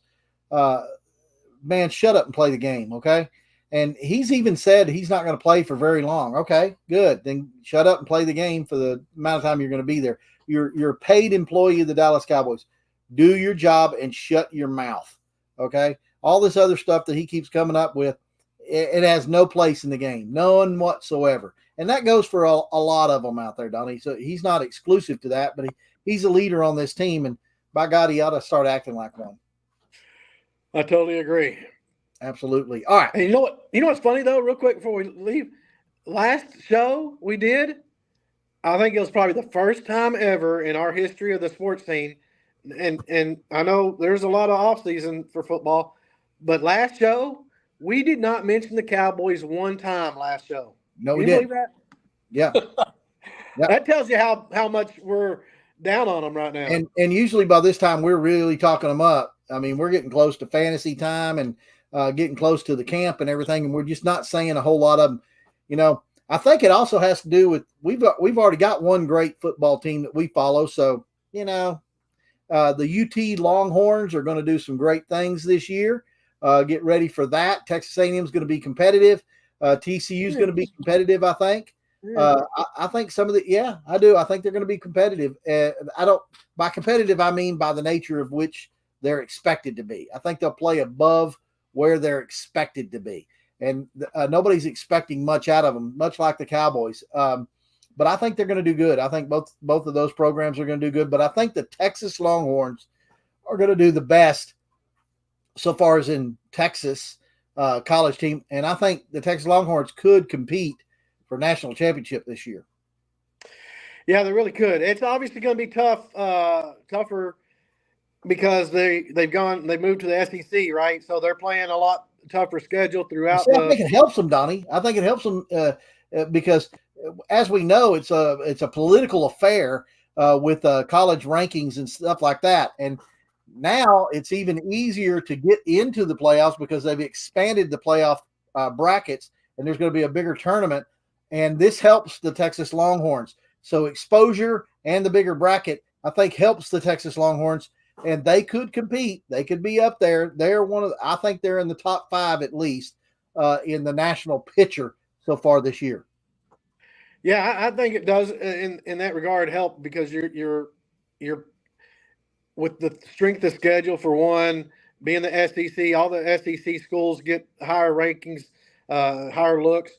Man, shut up and play the game, okay? And he's even said he's not going to play for very long. Okay, good. Then shut up and play the game for the amount of time you're going to be there. You're a paid employee of the Dallas Cowboys. Do your job and shut your mouth, okay? All this other stuff that he keeps coming up with, it has no place in the game, none whatsoever. And that goes for a lot of them out there, Donnie. So he's not exclusive to that, but he's a leader on this team, and by God, he ought to start acting like one. I totally agree. Absolutely. All right. And you know what's funny, though, real quick before we leave? Last show we did, I think it was probably the first time ever in our history of the sports scene, and I know there's a lot of off season for football, but last show we did not mention the Cowboys one time last show. No, we didn't. That? Yeah. Yep. That tells you how much we're down on them right now. And usually by this time we're really talking them up. I mean, we're getting close to fantasy time and getting close to the camp and everything, and we're just not saying a whole lot of them. You know, I think it also has to do with we've already got one great football team that we follow, so you know, The UT Longhorns are going to do some great things this year. Get ready for that. Texas A&M is going to be competitive. TCU is going to be competitive, I think. I think some of the, I do. I think they're going to be competitive. By competitive, I mean by the nature of which they're expected to be. I think they'll play above where they're expected to be. And nobody's expecting much out of them, much like the Cowboys. But I think they're going to do good. I think both of those programs are going to do good. But I think the Texas Longhorns are going to do the best so far as in Texas college team. And I think the Texas Longhorns could compete for national championship this year. Yeah, they really could. It's obviously going to be tougher because they moved to the SEC, right? So they're playing a lot tougher schedule throughout. I think it helps them, Donnie. I think it helps them because, as we know, it's a political affair with college rankings and stuff like that. And now it's even easier to get into the playoffs because they've expanded the playoff brackets, and there's going to be a bigger tournament. And this helps the Texas Longhorns. So exposure and the bigger bracket, I think, helps the Texas Longhorns, and they could compete. They could be up there. They're I think they're in the top 5 at least in the national picture so far this year. Yeah, I think it does in that regard help because you're with the strength of schedule for one, being the SEC, all the SEC schools get higher rankings, higher looks.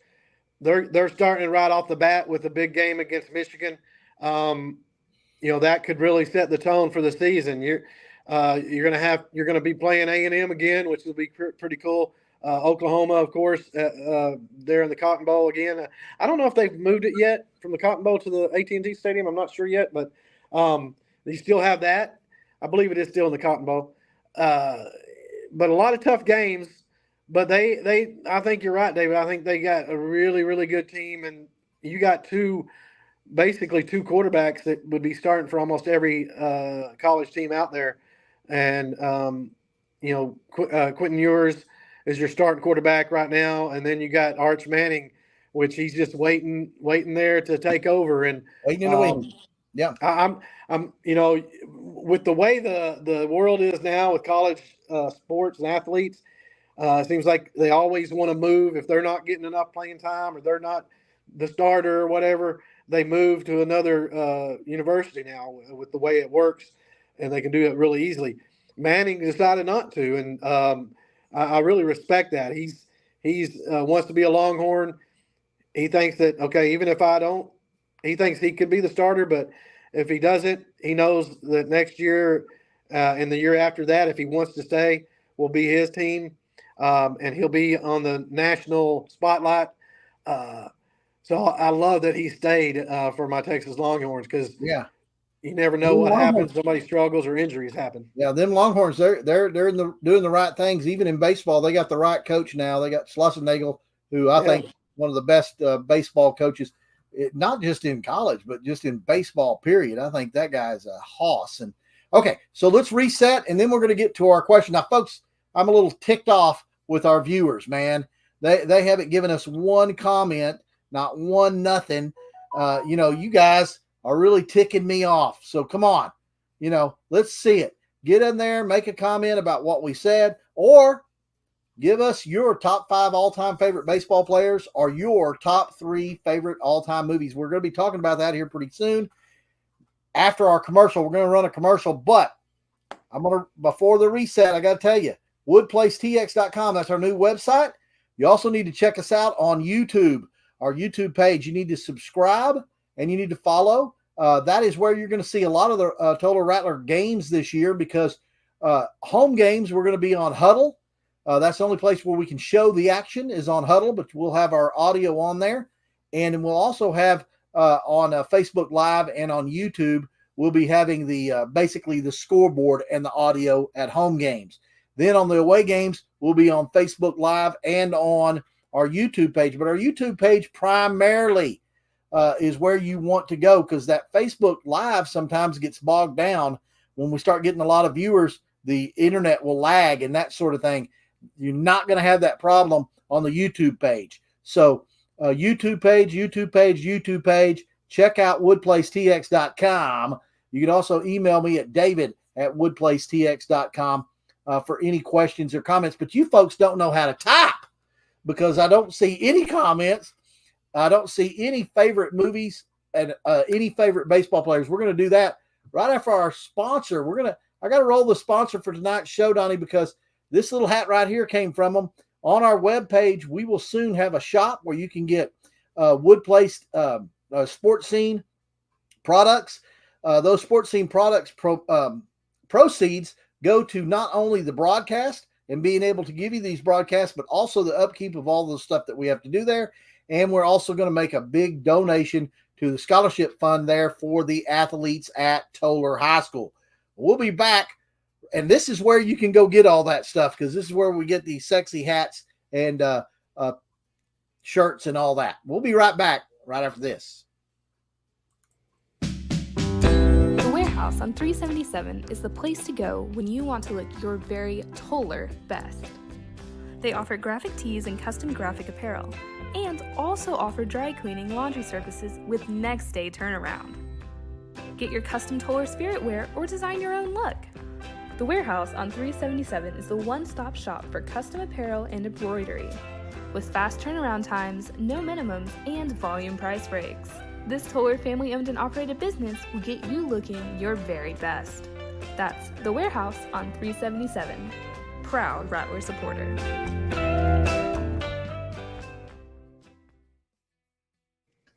They're starting right off the bat with a big game against Michigan. That could really set the tone for the season. You're going to be playing A&M again, which will be pretty cool. Oklahoma, of course, they're in the Cotton Bowl again. I don't know if they've moved it yet from the Cotton Bowl to the AT&T Stadium. I'm not sure yet, but they still have that. I believe it is still in the Cotton Bowl. But a lot of tough games. But I think you're right, David. I think they got a really, really good team, and you got basically two quarterbacks that would be starting for almost every college team out there. And Quentin Ewers is your starting quarterback right now, and then you got Arch Manning, which he's just waiting there to take over. And waiting in the wings. Yeah, I'm with the way the world is now with college sports and athletes. It seems like they always want to move if they're not getting enough playing time or they're not the starter or whatever. They move to another university now with the way it works, and they can do it really easily. Manning decided not to, and I really respect that. He's wants to be a Longhorn. He thinks that, okay, even if I don't, he thinks he could be the starter, but if he doesn't, he knows that next year and the year after that, if he wants to stay, will be his team. And he'll be on the national spotlight. So I love that he stayed for my Texas Longhorns because you never know what happens. Somebody struggles or injuries happen. Yeah, them Longhorns, they're doing the right things. Even in baseball, they got the right coach now. They got Schlossernagel, who I think one of the best baseball coaches, not just in college, but just in baseball, period. I think that guy's a hoss. And okay, so let's reset, and then we're going to get to our question. Now, folks, I'm a little ticked off with our viewers, man. They haven't given us one comment, not one nothing. You guys are really ticking me off. So come on, let's see it. Get in there, make a comment about what we said, or give us your top 5 all-time favorite baseball players or your top 3 favorite all-time movies. We're going to be talking about that here pretty soon. After our commercial, we're going to run a commercial, but before the reset, I got to tell you, woodplacetx.com. That's our new website. You also need to check us out on YouTube, our YouTube page. You need to subscribe and you need to follow. That is where you're going to see a lot of the Total Rattler games this year because home games, we're going to be on Huddle. That's the only place where we can show the action is on Huddle, but we'll have our audio on there. And we'll also have on Facebook Live and on YouTube, we'll be having basically the scoreboard and the audio at home games. Then on the away games, we'll be on Facebook Live and on our YouTube page. But our YouTube page primarily is where you want to go because that Facebook Live sometimes gets bogged down. When we start getting a lot of viewers, the internet will lag and that sort of thing. You're not going to have that problem on the YouTube page. So YouTube page. Check out woodplacetx.com. You can also email me at David at woodplacetx.com for any questions or comments. But you folks don't know how to type because I don't see any comments. I don't see any favorite movies and any favorite baseball players. We're going to do that right after our sponsor. I got to roll the sponsor for tonight's show, Donnie, because this little hat right here came from them. On our webpage, we will soon have a shop where you can get Wood Place Sports Scene products. Those Sports Scene products proceeds go to not only the broadcast and being able to give you these broadcasts, but also the upkeep of all the stuff that we have to do there. And we're also going to make a big donation to the scholarship fund there for the athletes at Toller High School. We'll be back. And this is where you can go get all that stuff because this is where we get these sexy hats and shirts and all that. We'll be right back right after this. The Warehouse on 377 is the place to go when you want to look your very Toller best. They offer graphic tees and custom graphic apparel, and also offer dry cleaning laundry services with next day turnaround. Get your custom Toller spirit wear or design your own look. The Warehouse on 377 is the one-stop shop for custom apparel and embroidery. With fast turnaround times, no minimums, and volume price breaks. This Toller family-owned and operated business will get you looking your very best. That's The Warehouse on 377. Proud Rattler supporter.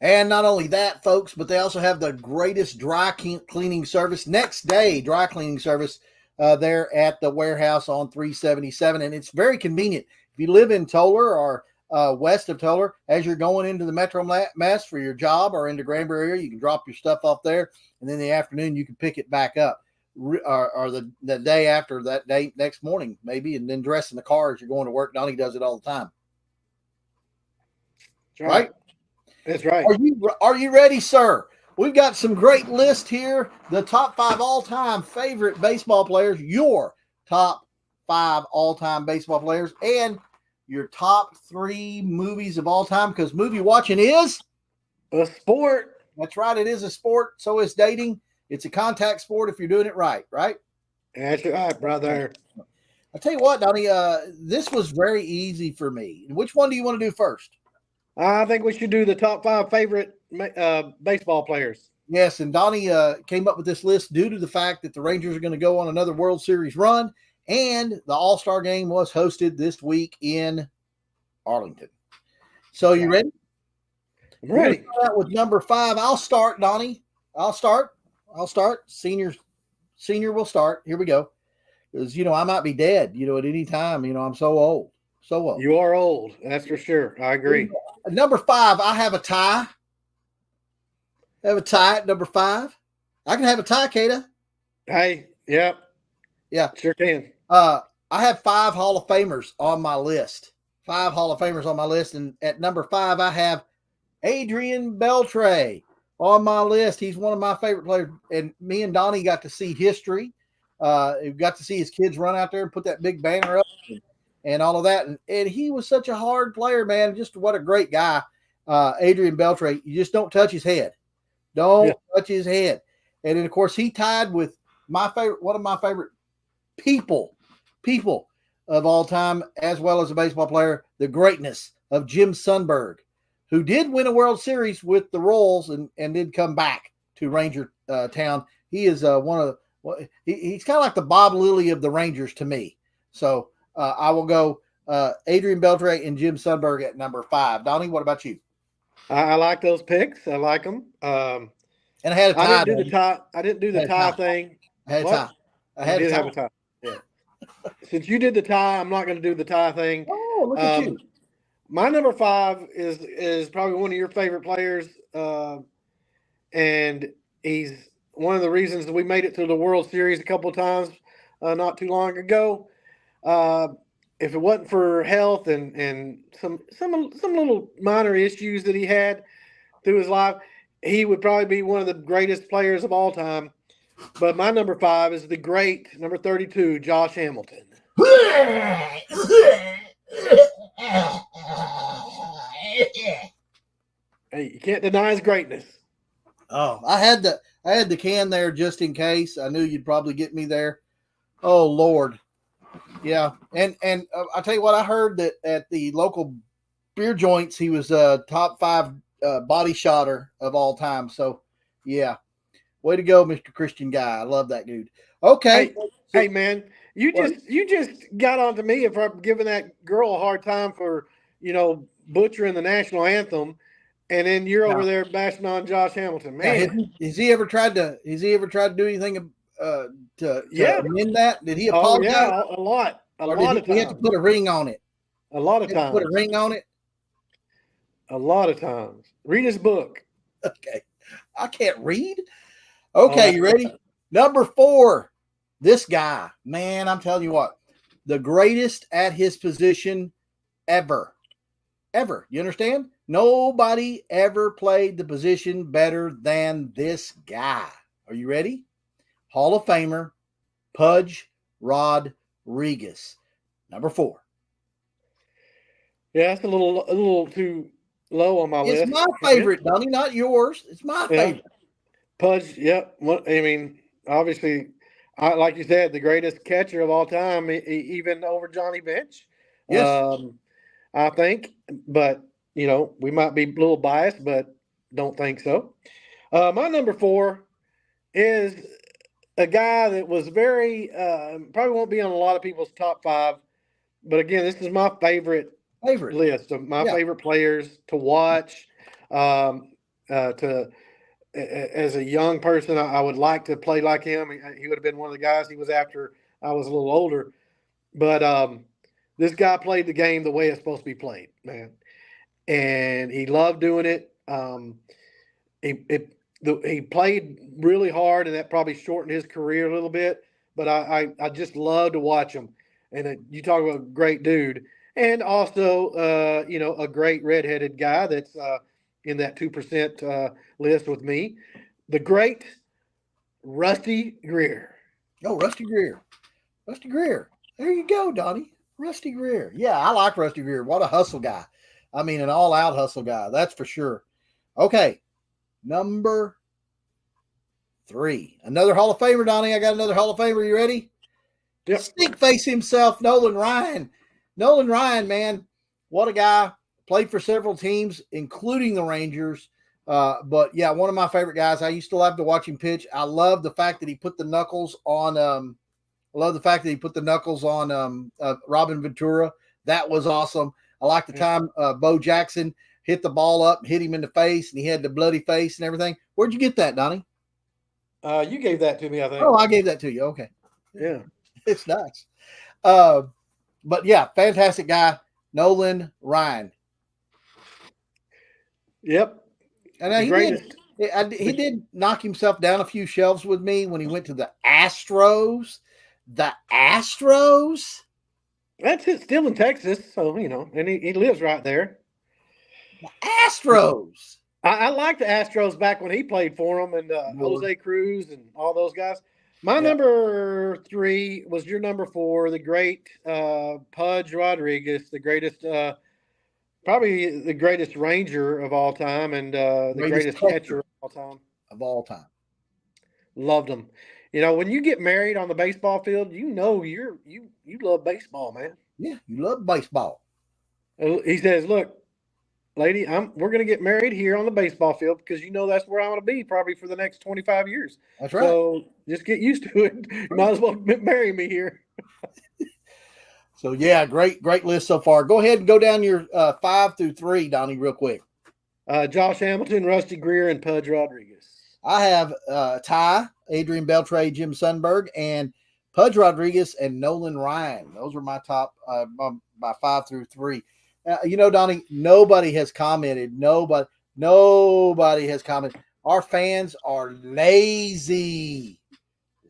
And not only that, folks, but they also have the greatest dry cleaning service, next day dry cleaning service there at the Warehouse on 377. And it's very convenient. If you live in Toller or west of Toller, as you're going into the Metro Mass for your job or into Granbury area, you can drop your stuff off there. And then in the afternoon, you can pick it back up or the day after that day, next morning, maybe, and then dress in the car as you're going to work. Donnie does it all the time. Right? That's right. Are you ready, sir? We've got some great lists here. The top 5 all-time favorite baseball players, your top 5 all-time baseball players, and your top 3 movies of all time, because movie watching is a sport. That's right. It is a sport. So is dating. It's a contact sport if you're doing it right, right? That's right, brother. I'll tell you what, Donnie, this was very easy for me. Which one do you want to do first? I think we should do the top 5 favorite baseball players. Yes, and Donnie came up with this list due to the fact that the Rangers are going to go on another World Series run, and the All-Star Game was hosted this week in Arlington. So you ready? I'm ready. We'll start out with number 5. I'll start, Donnie. I'll start. Senior will start. Here we go. Because, I might be dead, at any time. I'm so old. So old. You are old. That's for sure. I agree. Number 5, I have a tie. I have a tie at number 5. I can have a tie, Kata. Hey, yep. Yeah. Sure can. I have 5 Hall of Famers on my list. 5 Hall of Famers on my list. And at number 5, I have Adrian Beltre on my list. He's one of my favorite players. And me and Donnie got to see history. We got to see his kids run out there and put that big banner up and all of that. And he was such a hard player, man. Just what a great guy. Adrian Beltre. You just don't touch his head. Don't touch his head. And then, of course, he tied with one of my favorite people of all time, as well as a baseball player, the greatness of Jim Sundberg, who did win a World Series with the Royals and did come back to Ranger Town. He is he's kind of like the Bob Lilly of the Rangers to me. So I will go Adrian Beltre and Jim Sundberg at number 5. Donnie, what about you? I like those picks. I like them. And I had a tie. I didn't do the tie thing. I had a tie. I did have a tie. Yeah. Since you did the tie, I'm not going to do the tie thing. Oh, look at you. My number 5 is probably one of your favorite players, and he's one of the reasons that we made it to the World Series a couple of times not too long ago. If it wasn't for health and some little minor issues that he had through his life, he would probably be one of the greatest players of all time. But my number 5 is the great number 32, Josh Hamilton. Hey, you can't deny his greatness. Oh, I had I had the can there just in case. I knew you'd probably get me there. Oh Lord, yeah. And I tell you what, I heard that at the local beer joints, he was top 5 body shotter of all time. So yeah, way to go, Mr. Christian Guy. I love that dude. Okay, Hey man, you What? just got on to me if I'm giving that girl a hard time for butchering the national anthem, and then you're over there bashing on Josh Hamilton. Now, Man, has he ever tried to? Has he ever tried to do anything to Yeah. amend that? Did he oh apologize? yeah, a lot or of did he have to times, put a ring on it? a lot of He had to put a times, ring on it. a lot of times. Read his book. Okay, I can't read. Okay, Oh, you ready? Number 4. This guy, man, I'm telling you what, the greatest at his position ever. Ever. You understand? Nobody ever played the position better than this guy. Are you ready? Hall of Famer, Pudge Rodriguez. Number 4. Yeah, that's a little too low on my list. It's my favorite, Donnie, not yours. It's my Yeah. favorite. Pudge, yep. I mean, obviously, like you said, the greatest catcher of all time, even over Johnny Bench. Yes. I think, but we might be a little biased, but don't think so. My number 4 is a guy that was very probably won't be on a lot of people's top 5, but again, this is my favorite list of my favorite players to watch. As a young person, I would like to play like him. He would have been one of the guys he was after I was a little older. But this guy played the game the way it's supposed to be played, man. And he loved doing it. He played really hard, and that probably shortened his career a little bit. But I just love to watch him. And you talk about a great dude. And also, a great redheaded guy that's in that 2% list with me. The great Rusty Greer. Oh, Rusty Greer. Rusty Greer. There you go, Donnie. Rusty Greer. Yeah, I like Rusty Greer. What a hustle guy. I mean, an all-out hustle guy. That's for sure. Okay, number 3. Another Hall of Famer, Donnie. I got another Hall of Famer. You ready? Yep. Stink face himself, Nolan Ryan. Nolan Ryan, man, what a guy. Played for several teams, including the Rangers. But yeah, one of my favorite guys. I used to love to watch him pitch. I love the fact that he put the knuckles on. Robin Ventura. That was awesome. I like the time Bo Jackson hit the ball up, hit him in the face, and he had the bloody face and everything. Where'd you get that, Donnie? You gave that to me, I think. Oh, I gave that to you. Okay. Yeah. It's nice. But yeah, fantastic guy, Nolan Ryan. Yep. And he did knock himself down a few shelves with me when he went to the Astros. The Astros? That's it, still in Texas, so and he lives right there. The Astros. I like the Astros back when he played for them, and Jose Cruz and all those guys. My number 3 was your number 4, the great Pudge Rodriguez, the greatest, probably the greatest Ranger of all time, and the greatest catcher of all time. Loved him. When you get married on the baseball field, you love baseball, man. Yeah, you love baseball. He says, "Look, lady, we're going to get married here on the baseball field because that's where I'm going to be probably for the next 25 years. That's right. So just get used to it. You might as well marry me here." So yeah, great list so far. Go ahead and go down your 5 through 3, Donnie, real quick. Josh Hamilton, Rusty Greer, and Pudge Rodriguez. I have Ty, Adrian Beltre, Jim Sundberg, and Pudge Rodriguez and Nolan Ryan. Those were my top by 5 through 3. Donnie, nobody has commented. Nobody has commented. Our fans are lazy.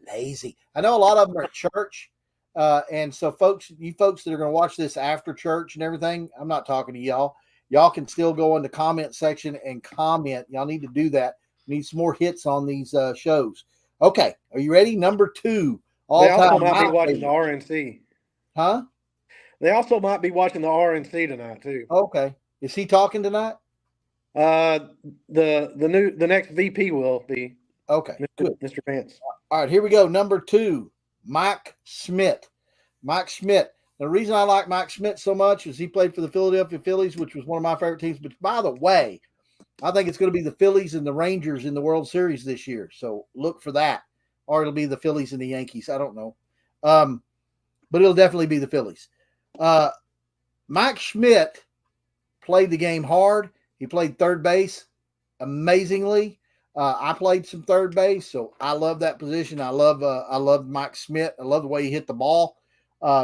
I know a lot of them are at church. And so you folks that are going to watch this after church and everything, I'm not talking to y'all. Y'all can still go in the comment section and comment. Y'all need to do that. Need some more hits on these shows. Okay. Are you ready? Number 2. They also might be watching the RNC. Huh? They also might be watching the RNC tonight too. Okay. Is he talking tonight? The next VP will be. Okay, good. Mr. Vance. All right, here we go. Number 2, Mike Schmidt. Mike Schmidt. The reason I like Mike Schmidt so much is he played for the Philadelphia Phillies, which was one of my favorite teams. But by the way, I think it's going to be the Phillies and the Rangers in the World Series this year. So look for that. Or it'll be the Phillies and the Yankees. I don't know. But it'll definitely be the Phillies. Mike Schmidt played the game hard. He played third base amazingly. I played some third base, so I love that position. I love Mike Schmidt. I love the way he hit the ball.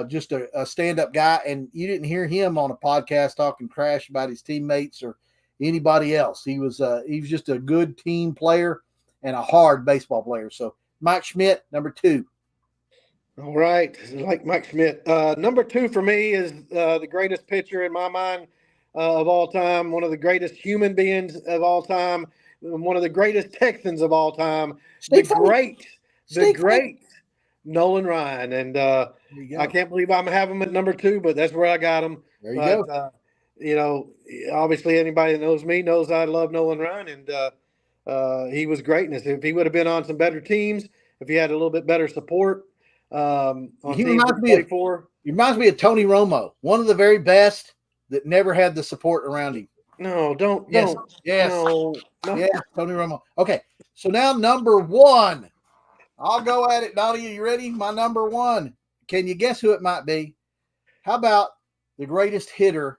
Just a stand-up guy, and you didn't hear him on a podcast talking trash about his teammates or anybody else. He was just a good team player and a hard baseball player. So Mike Schmidt, number 2. All right, like Mike Schmidt. Number 2 for me is the greatest pitcher in my mind of all time, one of the greatest human beings of all time, one of the greatest Texans of all time, the great Nolan Ryan. And I can't believe I'm having him at number 2, but that's where I got him. There you go. You know, obviously anybody that knows me knows I love Nolan Ryan, and he was greatness. If he would have been on some better teams, if he had a little bit better support, he reminds me of Tony Romo, one of the very best that never had the support around him. No, Yes, no. Yeah, Tony Romo. Okay, so now number 1. I'll go at it, Donnie. Are you ready? My number 1. Can you guess who it might be? How about the greatest hitter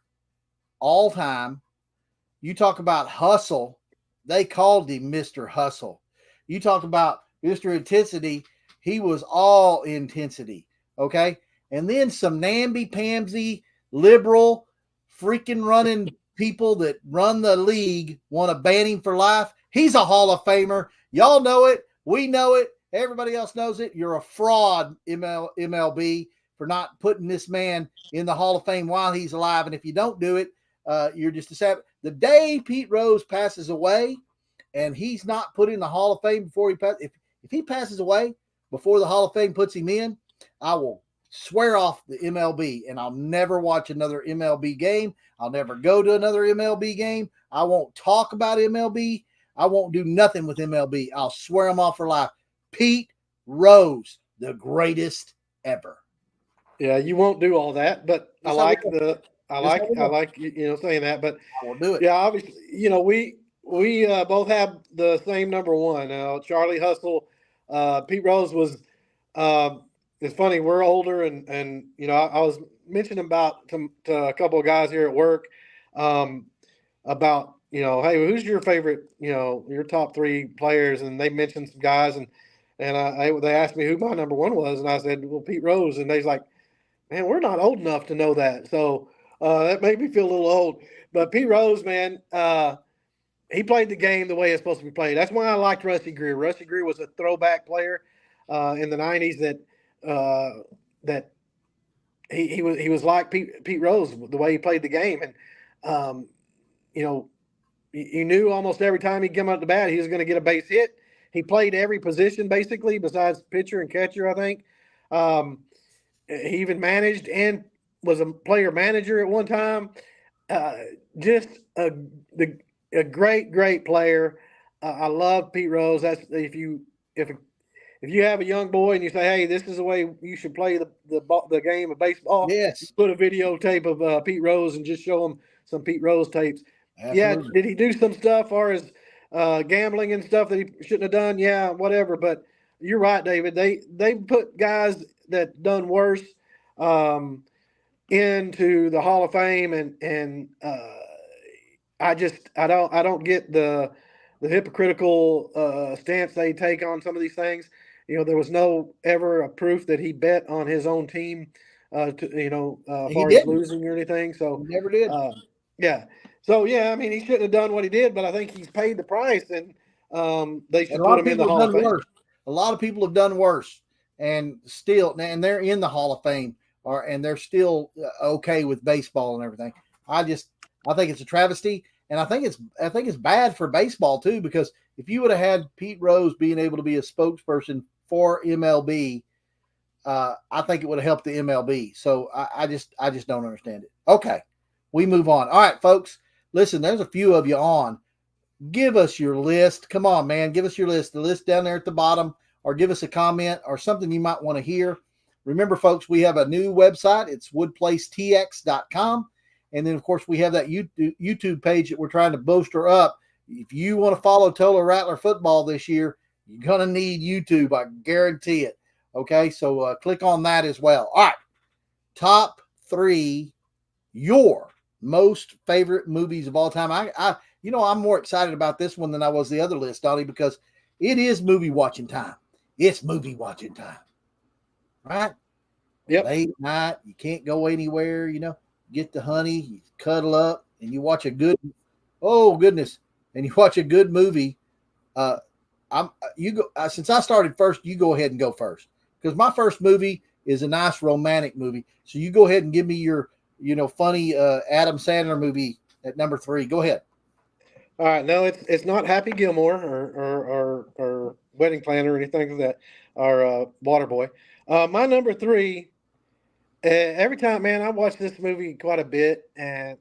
all time? You talk about hustle. They called him Mr. Hustle. You talk about Mr. Intensity. He was all intensity. Okay. And then some namby-pamsy, liberal, freaking running people that run the league want to ban him for life. He's a Hall of Famer. Y'all know it. We know it. Everybody else knows it. You're a fraud, MLB, for not putting this man in the Hall of Fame while he's alive. And if you don't do it, you're just a savage. The day Pete Rose passes away and he's not put in the Hall of Fame before he passes, if he passes away before the Hall of Fame puts him in, I will swear off the MLB, and I'll never watch another MLB game. I'll never go to another MLB game. I won't talk about MLB. I won't do nothing with MLB. I'll swear them off for life. Pete Rose, the greatest ever. Yeah, you won't do all that, but Yes, I like you know saying that, but I will do it. yeah, obviously, you know, we both have the same number 1. Charlie Hustle, Pete Rose was. It's funny, we're older, and you know, I was mentioning about to a couple of guys here at work about, you know, hey, who's your favorite, you know, your top 3 players, and they mentioned some guys, and they asked me who my number 1 was, and I said, well, Pete Rose, and they's like, man, we're not old enough to know that, so that made me feel a little old. But Pete Rose, man, he played the game the way it's supposed to be played. That's why I liked Rusty Greer. Rusty Greer was a throwback player in the 90s that he was like Pete Rose, the way he played the game. And you know, you knew almost every time he'd come out to bat, he was going to get a base hit. He played every position basically besides pitcher and catcher, I think. He even managed and was a player manager at one time. Just a great player. I love Pete Rose. That's if you have a young boy and you say, hey, this is the way you should play the game of baseball. Yes. Put a videotape of Pete Rose and just show them some Pete Rose tapes. Absolutely. Yeah. Did he do some stuff as far as gambling and stuff that he shouldn't have done? Yeah, whatever. But you're right, David. They put guys that done worse into the Hall of Fame, and I don't get the hypocritical stance they take on some of these things. You know, there was no ever a proof that he bet on his own team, as far as losing or anything. So He never did. yeah. So yeah, I mean, he shouldn't have done what he did, but I think he's paid the price, and they should put him in the Hall of Fame. Worse. A lot of people have done worse, and they're in the Hall of Fame, and they're still okay with baseball and everything. I think it's a travesty. And I think it's bad for baseball too, because if you would have had Pete Rose being able to be a spokesperson for MLB, I think it would have helped the MLB. So I just don't understand it. Okay, we move on. All right, folks, listen. There's a few of you on. give us your list. Come on, man. Give us your list. The list down there at the bottom, or give us a comment or something you might want to hear. Remember, folks, we have a new website. It's woodplacetx.com. And then, of course, we have that YouTube page that we're trying to bolster up. If you want to follow Toller Rattler football this year, you're going to need YouTube. I guarantee it. Okay, so click on that as well. All right, top 3, your most favorite movies of all time. I'm more excited about this one than I was the other list, Donnie, because it is movie watching time. It's movie watching time, right? Yep. Late night, you can't go anywhere. Get the honey, you cuddle up, and you watch a good. Oh goodness! And you watch a good movie. Since I started first, you go ahead and go first, because my first movie is a nice romantic movie. So you go ahead and give me your, funny Adam Sandler movie at number 3. Go ahead. All right. No, it's not Happy Gilmore or Wedding Planner or anything like that, or Waterboy. My number 3. Every time, man, I watch this movie quite a bit, and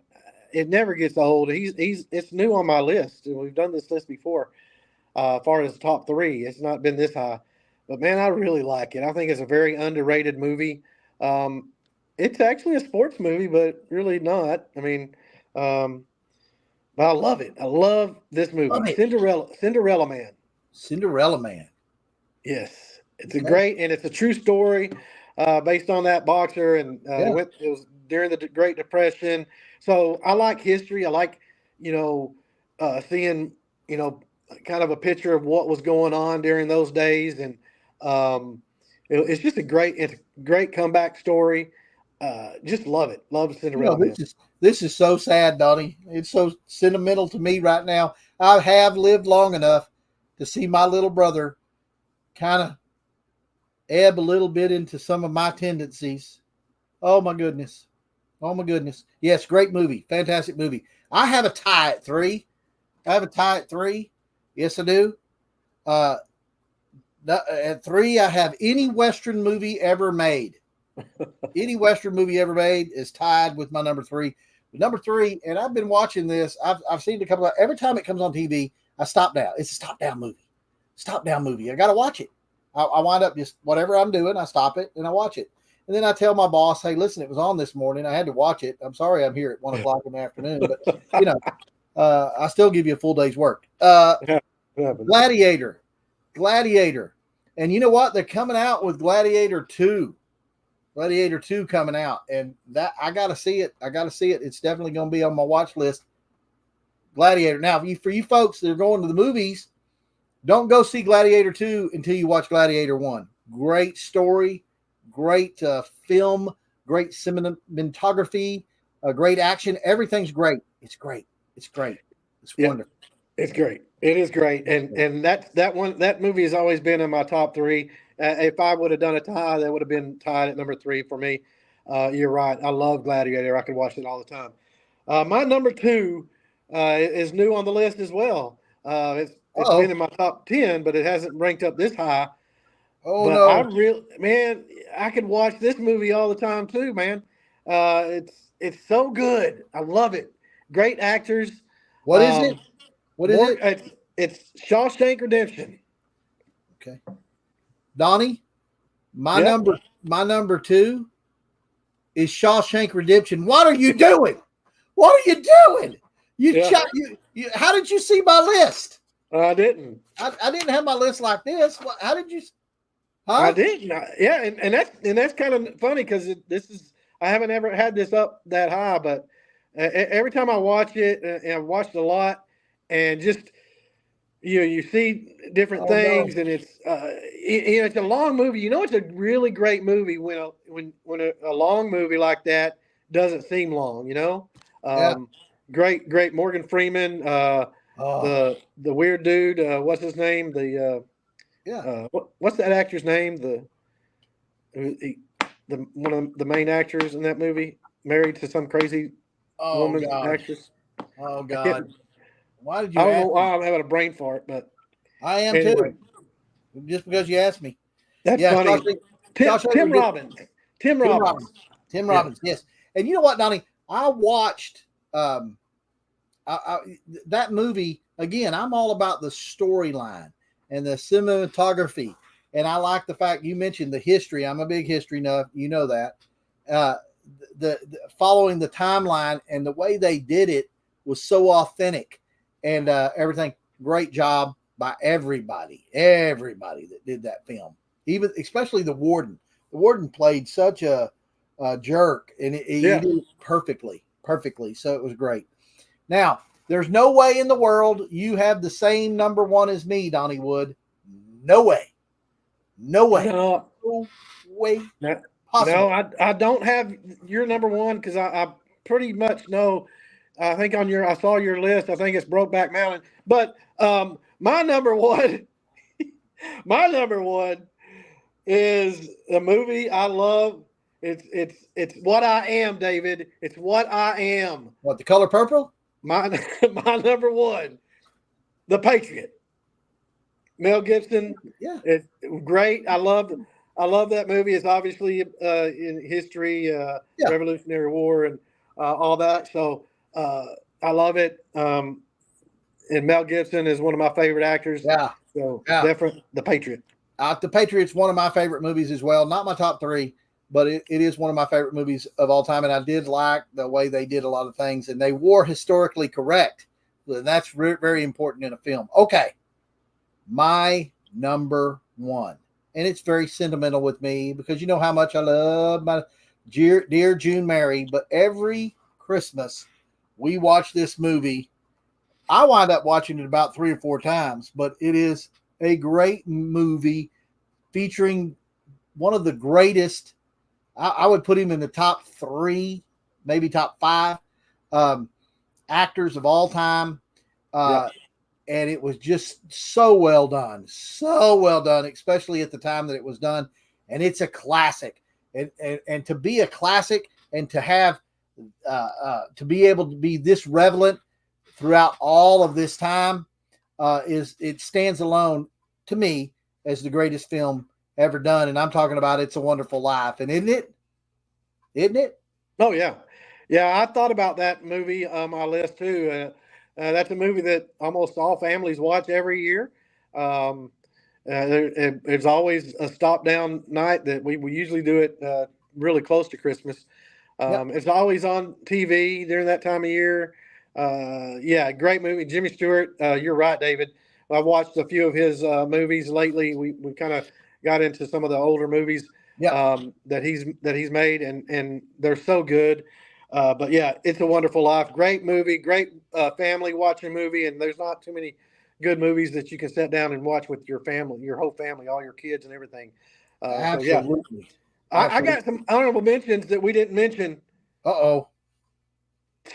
it never gets old. It's new on my list, and we've done this list before. As far as top 3, it's not been this high, but man, I really like it. I think it's a very underrated movie. It's actually a sports movie, but really not. I mean, but I love it. I love this movie. Love it. Cinderella Man. Cinderella Man. Yes, it's a great, and it's a true story. Based on that boxer, and it was during the Great Depression. So I like history. I like, seeing, kind of a picture of what was going on during those days. And it's just a great comeback story. Just love it. Love Cinderella Man. This is so sad, Donnie. It's so sentimental to me right now. I have lived long enough to see my little brother kind of ebb a little bit into some of my tendencies. Oh my goodness. Yes, great movie. Fantastic movie. I have a tie at 3. Yes, I do. At 3, I have any Western movie ever made. Any Western movie ever made is tied with my number 3. Number 3, and I've been watching this. I've seen it a couple of, every time it comes on TV, I stop down. It's a stop down movie. I got to watch it. I wind up just whatever I'm doing, I stop it and I watch it. And then I tell my boss, hey, listen, it was on this morning. I had to watch it. I'm sorry I'm here at 1 o'clock in the afternoon, but I still give you a full day's work. Gladiator. And you know what? They're coming out with Gladiator 2. Gladiator 2 coming out. And that I got to see it. It's definitely going to be on my watch list. Gladiator. Now, for you folks that are going to the movies, don't go see Gladiator 2 until you watch Gladiator 1. Great story, great film, great cinematography, great action. Everything's great. It's great. It's wonderful. It's great. It is great. And that movie has always been in my top 3. If I would have done a tie, that would have been tied at number 3 for me. You're right. I love Gladiator. I could watch it all the time. My number 2 is new on the list as well. It's been in my top 10, but it hasn't ranked up this high. Oh, but no. I could watch this movie all the time too, man. It's so good. I love it. Great actors. What is it? What is it? It's Shawshank Redemption. Okay. Donnie, my number 2 is Shawshank Redemption. What are you doing? How did you see my list? I didn't. I didn't have my list like this. How did you? Huh? I didn't. Yeah, and that's kind of funny because I haven't ever had this up that high, but every time I watch it, and I've watched a lot, and just you see different things, and it's it's a long movie. It's a really great movie when a long movie like that doesn't seem long. Great Morgan Freeman. The weird dude, what's his name? What's that actor's name? The one of the main actors in that movie, married to some crazy woman actress. Oh God! Why did you? I don't know why I'm having a brain fart, but I am too. Just because you asked me. That's funny. Tim Robbins. Tim Robbins. Yes. And you know what, Donnie? I watched that movie, again, I'm all about the storyline and the cinematography. And I like the fact you mentioned the history. I'm a big history nut. You know that. The following the timeline and the way they did it was so authentic and everything. Great job by everybody that did that film. Even especially the warden. The warden played such a jerk, and he did it perfectly. So it was great. Now, there's no way in the world you have the same number one as me, Donnie Wood. No way. No way. No way possible. No, I don't have your number one because I pretty much know. I think I saw your list. I think it's Brokeback Mountain. But my number one is a movie I love. It's What I Am, David. It's What I Am. What, The Color Purple? My number one, The Patriot. Mel Gibson. Yeah, it's great. I love that movie. It's obviously in history, Revolutionary War, and all that. So I love it. And Mel Gibson is one of my favorite actors. Yeah. So definitely The Patriot. The Patriot's one of my favorite movies as well. Not my top three, but it is one of my favorite movies of all time. And I did like the way they did a lot of things, and they were historically correct. And that's very important in a film. Okay. My number one, and it's very sentimental with me because you know how much I love my dear June Mary, but every Christmas we watch this movie. I wind up watching it about 3 or 4 times, but it is a great movie featuring one of the greatest, I would put him in the top 3, maybe top 5 actors of all time. And it was just so well done, especially at the time that it was done. And it's a classic. And to be a classic and to have to be able to be this relevant throughout all of this time it stands alone to me as the greatest film ever done. And I'm talking about It's a Wonderful Life. And isn't it? Oh yeah. I thought about that movie on my list too. That's a movie that almost all families watch every year. It's always a stop down night that we usually do it really close to Christmas. It's always on TV during that time of year. Great movie. Jimmy Stewart. You're right, David. I've watched a few of his movies lately. We kind of got into some of the older movies that he's made, and they're so good. But yeah, It's a Wonderful Life. Great movie, great family watching movie. And there's not too many good movies that you can sit down and watch with your family, your whole family, all your kids and everything. Absolutely. I got some honorable mentions that we didn't mention.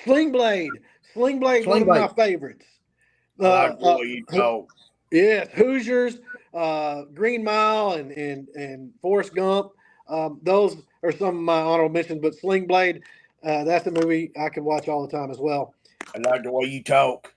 Sling Blade. One of my favorites. Yes, Hoosiers, Green Mile, and Forrest Gump. Those are some of my honorable mentions. But Sling Blade, that's a movie I can watch all the time as well. I like the way you talk.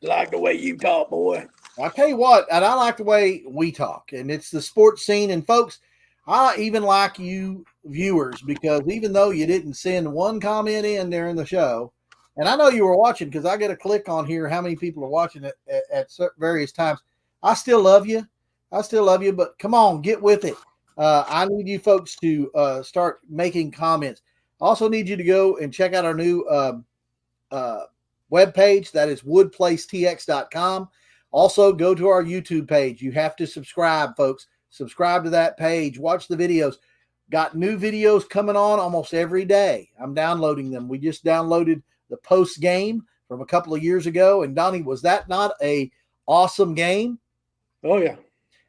Boy. I'll tell you what, and I like the way we talk, and it's the sports scene. And folks, I even like you viewers, because even though you didn't send one comment in during the show, and I know you were watching because I get a click on here how many people are watching it at various times. I still love you, but come on, get with it. I need you folks to start making comments. I also need you to go and check out our new webpage. That is woodplacetx.com. Also, go to our YouTube page. You have to subscribe, folks. Subscribe to that page. Watch the videos. Got new videos coming on almost every day. I'm downloading them. We just downloaded the post game from a couple of years ago. And Donnie, was that not a awesome game? Oh, yeah.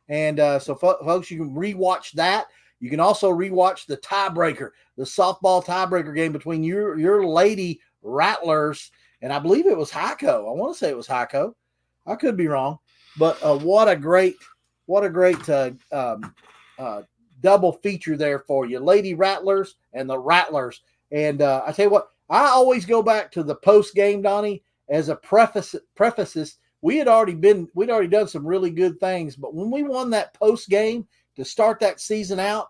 And so, folks, you can rewatch that. You can also rewatch the tiebreaker, the softball tiebreaker game between your Lady Rattlers, and I believe it was Heiko. I want to say it was Heiko. I could be wrong, but what a great double feature there for you, Lady Rattlers and the Rattlers. And I tell you what, I always go back to the post game, Donnie, as a prefaces. We'd already done some really good things, but when we won that post game to start that season out,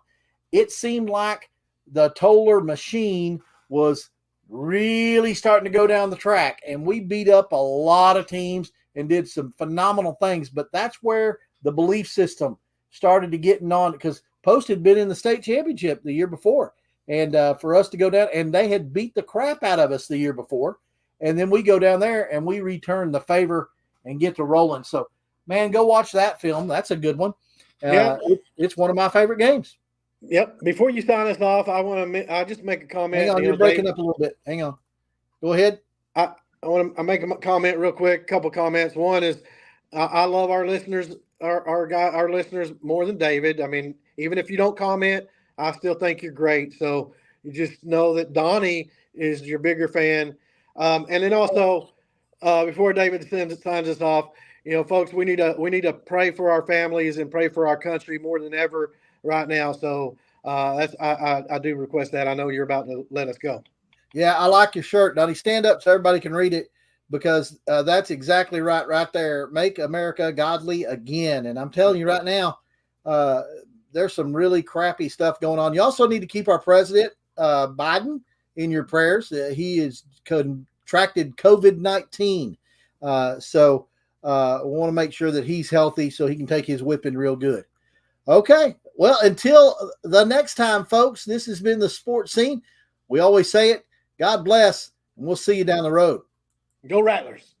it seemed like the Toller machine was really starting to go down the track, and we beat up a lot of teams and did some phenomenal things. But that's where the belief system started to get on, because Post had been in the state championship the year before. And for us to go down, and they had beat the crap out of us the year before. And then we go down there and we return the favor and get to rolling. So, man, go watch that film. That's a good one. It's one of my favorite games. Yep. Before you sign us off, I just make a comment. Hang on, you're breaking up a little bit. Hang on. Go ahead. I want to make a comment real quick. Couple comments. One is I love our listeners, our listeners more than David. I mean, even if you don't comment, I still think you're great. So you just know that Donnie is your bigger fan. And then also, before David signs us off, folks, we need to pray for our families and pray for our country more than ever right now. So I do request that. I know you're about to let us go. Yeah, I like your shirt, Donnie. Stand up so everybody can read it, because that's exactly right there. Make America godly again. And I'm telling you right now, there's some really crappy stuff going on. You also need to keep our president, Biden, in your prayers. He is contracted COVID-19. So I want to make sure that he's healthy so he can take his whipping real good. Okay. Well, until the next time, folks, this has been the Sports Scene. We always say it. God bless, and we'll see you down the road. Go Rattlers.